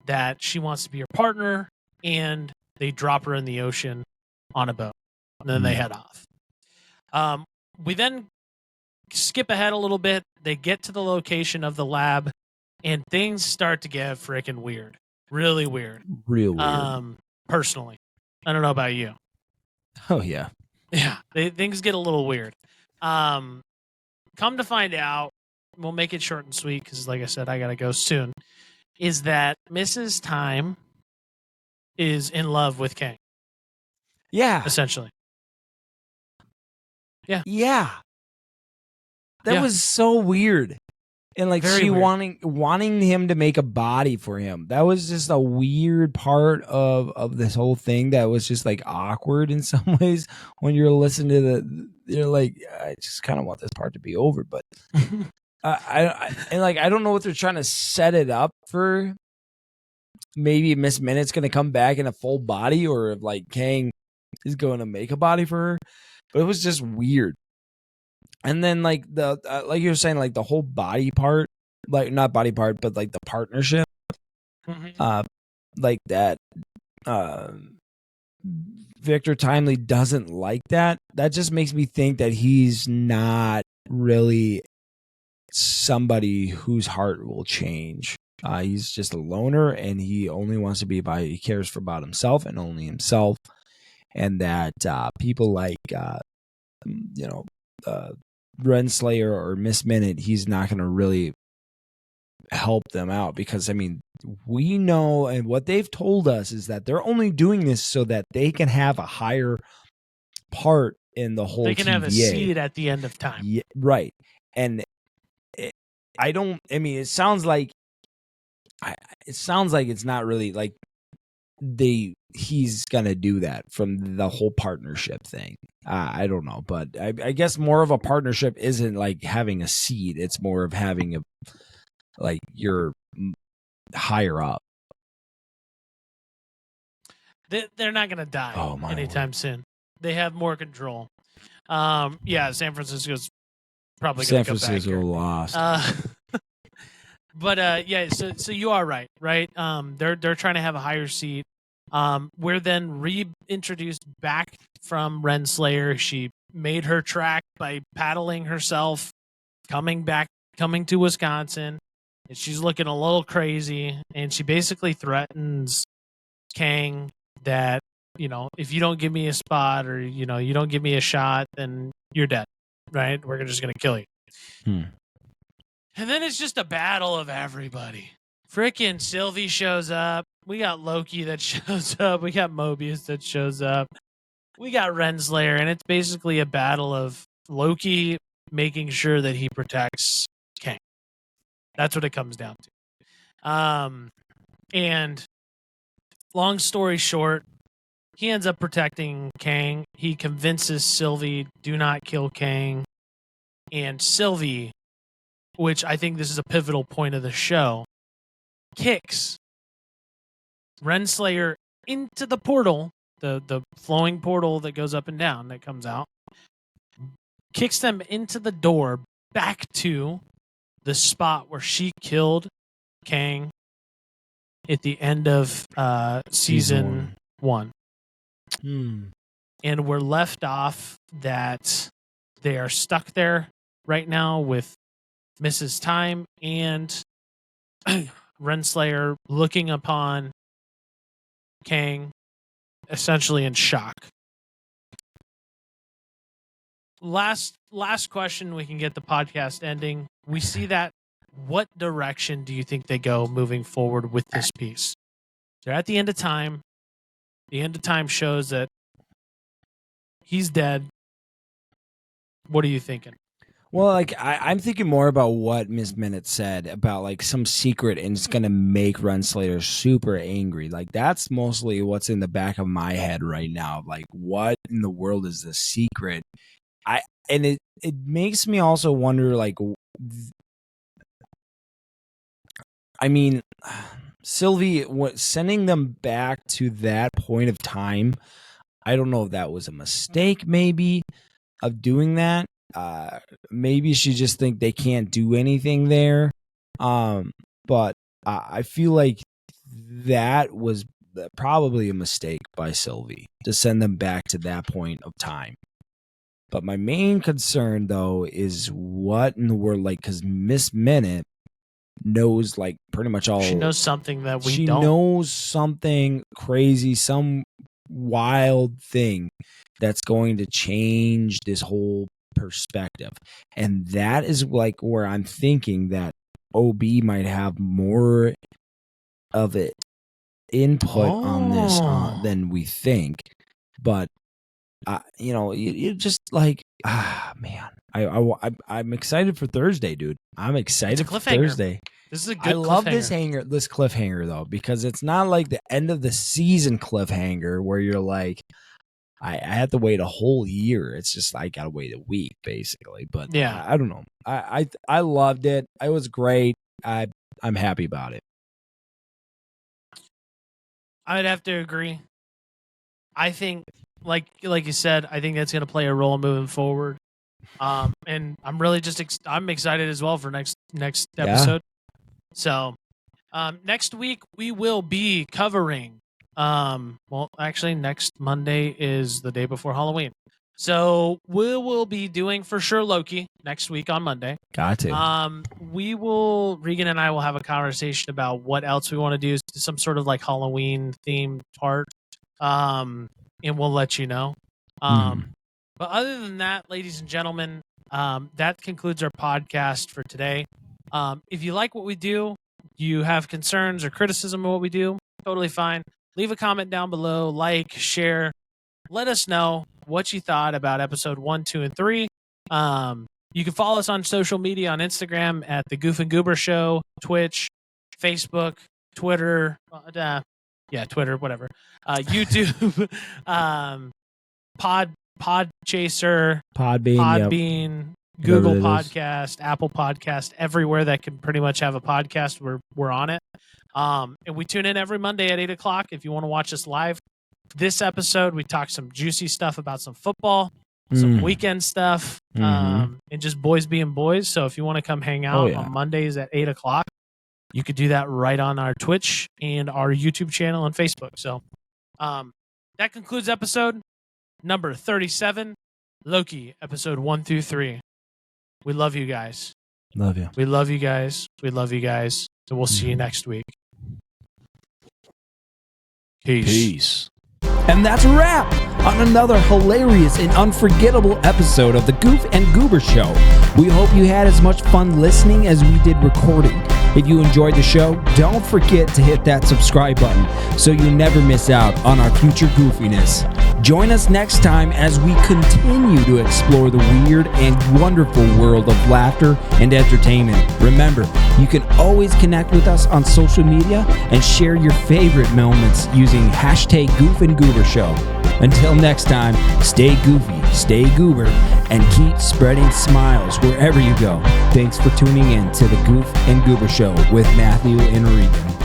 that she wants to be her partner, and they drop her in the ocean on a boat, and then they head off. We then skip ahead a little bit. They get to the location of the lab, and things start to get freaking weird. Really weird. Real weird. Personally. I don't know about you. Oh, yeah. Yeah, things get a little weird. Come to find out, we'll make it short and sweet because, like I said, I got to go soon, is that Mrs. Time is in love with Kang. Yeah. Essentially. Yeah. Yeah. That was so weird. And like Very she weird. wanting him to make a body for him. That was just a weird part of this whole thing that was just like awkward in some ways when you're listening to you're like, I just kind of want this part to be over, but I don't know what they're trying to set it up for. Maybe Miss Minute's going to come back in a full body, or if like Kang is going to make a body for her. But it was just weird. And then like like you were saying, like the whole body part, like not body part, but like the partnership, like that. Victor Timely doesn't like that. That just makes me think that he's not really somebody whose heart will change. He's just a loner, and he only wants to be he cares about himself and only himself. And that people like, Renslayer or Miss Minute, he's not going to really help them out because, I mean, we know, and what they've told us is that they're only doing this so that they can have a higher part in the whole TVA. They can have a seat at the end of time. Yeah, right. And it sounds like it's not really like he's gonna do that from the whole partnership thing. I don't know, but I guess more of a partnership isn't like having a seat. It's more of having you're higher up. They're not gonna die anytime soon. They have more control. San Francisco's probably gonna San Francisco lost. But so you are right. They're trying to have a higher seat. We're then reintroduced back from Renslayer. She made her track by paddling herself, coming to Wisconsin, and she's looking a little crazy. And she basically threatens Kang that, if you don't give me a spot or, you don't give me a shot, then you're dead, right? We're just going to kill you. And then it's just a battle of everybody. Frickin' Sylvie shows up. We got Loki that shows up. We got Mobius that shows up. We got Renslayer, and it's basically a battle of Loki making sure that he protects Kang. That's what it comes down to. And long story short, he ends up protecting Kang. He convinces Sylvie, do not kill Kang. And Sylvie, which I think this is a pivotal point of the show, kicks Renslayer into the portal, the flowing portal that goes up and down that comes out, kicks them into the door back to the spot where she killed Kang at the end of season 1. And we're left off that they are stuck there right now with Mrs. Time and Renslayer looking upon Kang essentially in shock. last question, we can get the podcast ending. We see that. What direction do you think they go moving forward with this piece? They're at the end of time. The end of time shows that he's dead. What are you thinking? Well, like I'm thinking more about what Miss Minute said about like some secret, and it's gonna make Renslayer super angry. Like that's mostly what's in the back of my head right now. Like, what in the world is the secret? It makes me also wonder. Like, I mean, Sylvie, sending them back to that point of time. I don't know if that was a mistake, maybe, of doing that. Maybe she just think they can't do anything there. But I feel like that was probably a mistake by Sylvie to send them back to that point of time. But my main concern, though, is what in the world, like, because Miss Minute knows, like, pretty much all. She knows something that we don't. She knows something crazy, some wild thing that's going to change this whole perspective. And that is like where I'm thinking that OB might have more of it input on this than we think. But you just like, man, I'm excited for Thursday, dude. I'm excited for Thursday. This is a good. I love this cliffhanger though, because it's not like the end of the season cliffhanger where you're like, I had to wait a whole year. It's just I gotta wait a week, basically. But yeah, I don't know. I loved it. It was great. I'm happy about it. I'd have to agree. I think, like you said, I think that's gonna play a role moving forward. And I'm really I'm excited as well for next episode. So, next week we will be covering. Well, actually, next Monday is the day before Halloween. So we will be doing for sure Loki next week on Monday. Got to. Regan and I will have a conversation about what else we want to do, some sort of like Halloween themed part. And we'll let you know. But other than that, ladies and gentlemen, that concludes our podcast for today. If you like what we do, you have concerns or criticism of what we do, totally fine. Leave a comment down below, like, share. Let us know what you thought about episode 1, 2, and 3. You can follow us on social media on Instagram at the Goof and Goober Show, Twitch, Facebook, Twitter, Twitter, whatever. YouTube, Podchaser, Podbean, Google Podcast, Apple Podcast, everywhere that can pretty much have a podcast, we're on it. And we tune in every Monday at 8 o'clock if you want to watch us live. This episode, we talk some juicy stuff about some football, some weekend stuff, and just boys being boys. So if you want to come hang out on Mondays at 8 o'clock, you could do that right on our Twitch and our YouTube channel and Facebook. So that concludes episode number 37, Loki, episode 1 through 3. We love you guys. Love you. We love you guys. We love you guys. So we'll see you next week. Peace. And that's a wrap on another hilarious and unforgettable episode of the Goof and Goober Show. We hope you had as much fun listening as we did recording. If you enjoyed the show, don't forget to hit that subscribe button so you never miss out on our future goofiness. Join us next time as we continue to explore the weird and wonderful world of laughter and entertainment. Remember, you can always connect with us on social media and share your favorite moments using hashtag Goof and Goober Show. Until next time, stay goofy, stay goober, and keep spreading smiles wherever you go. Thanks for tuning in to the Goof and Goober Show with Matthew and Regan.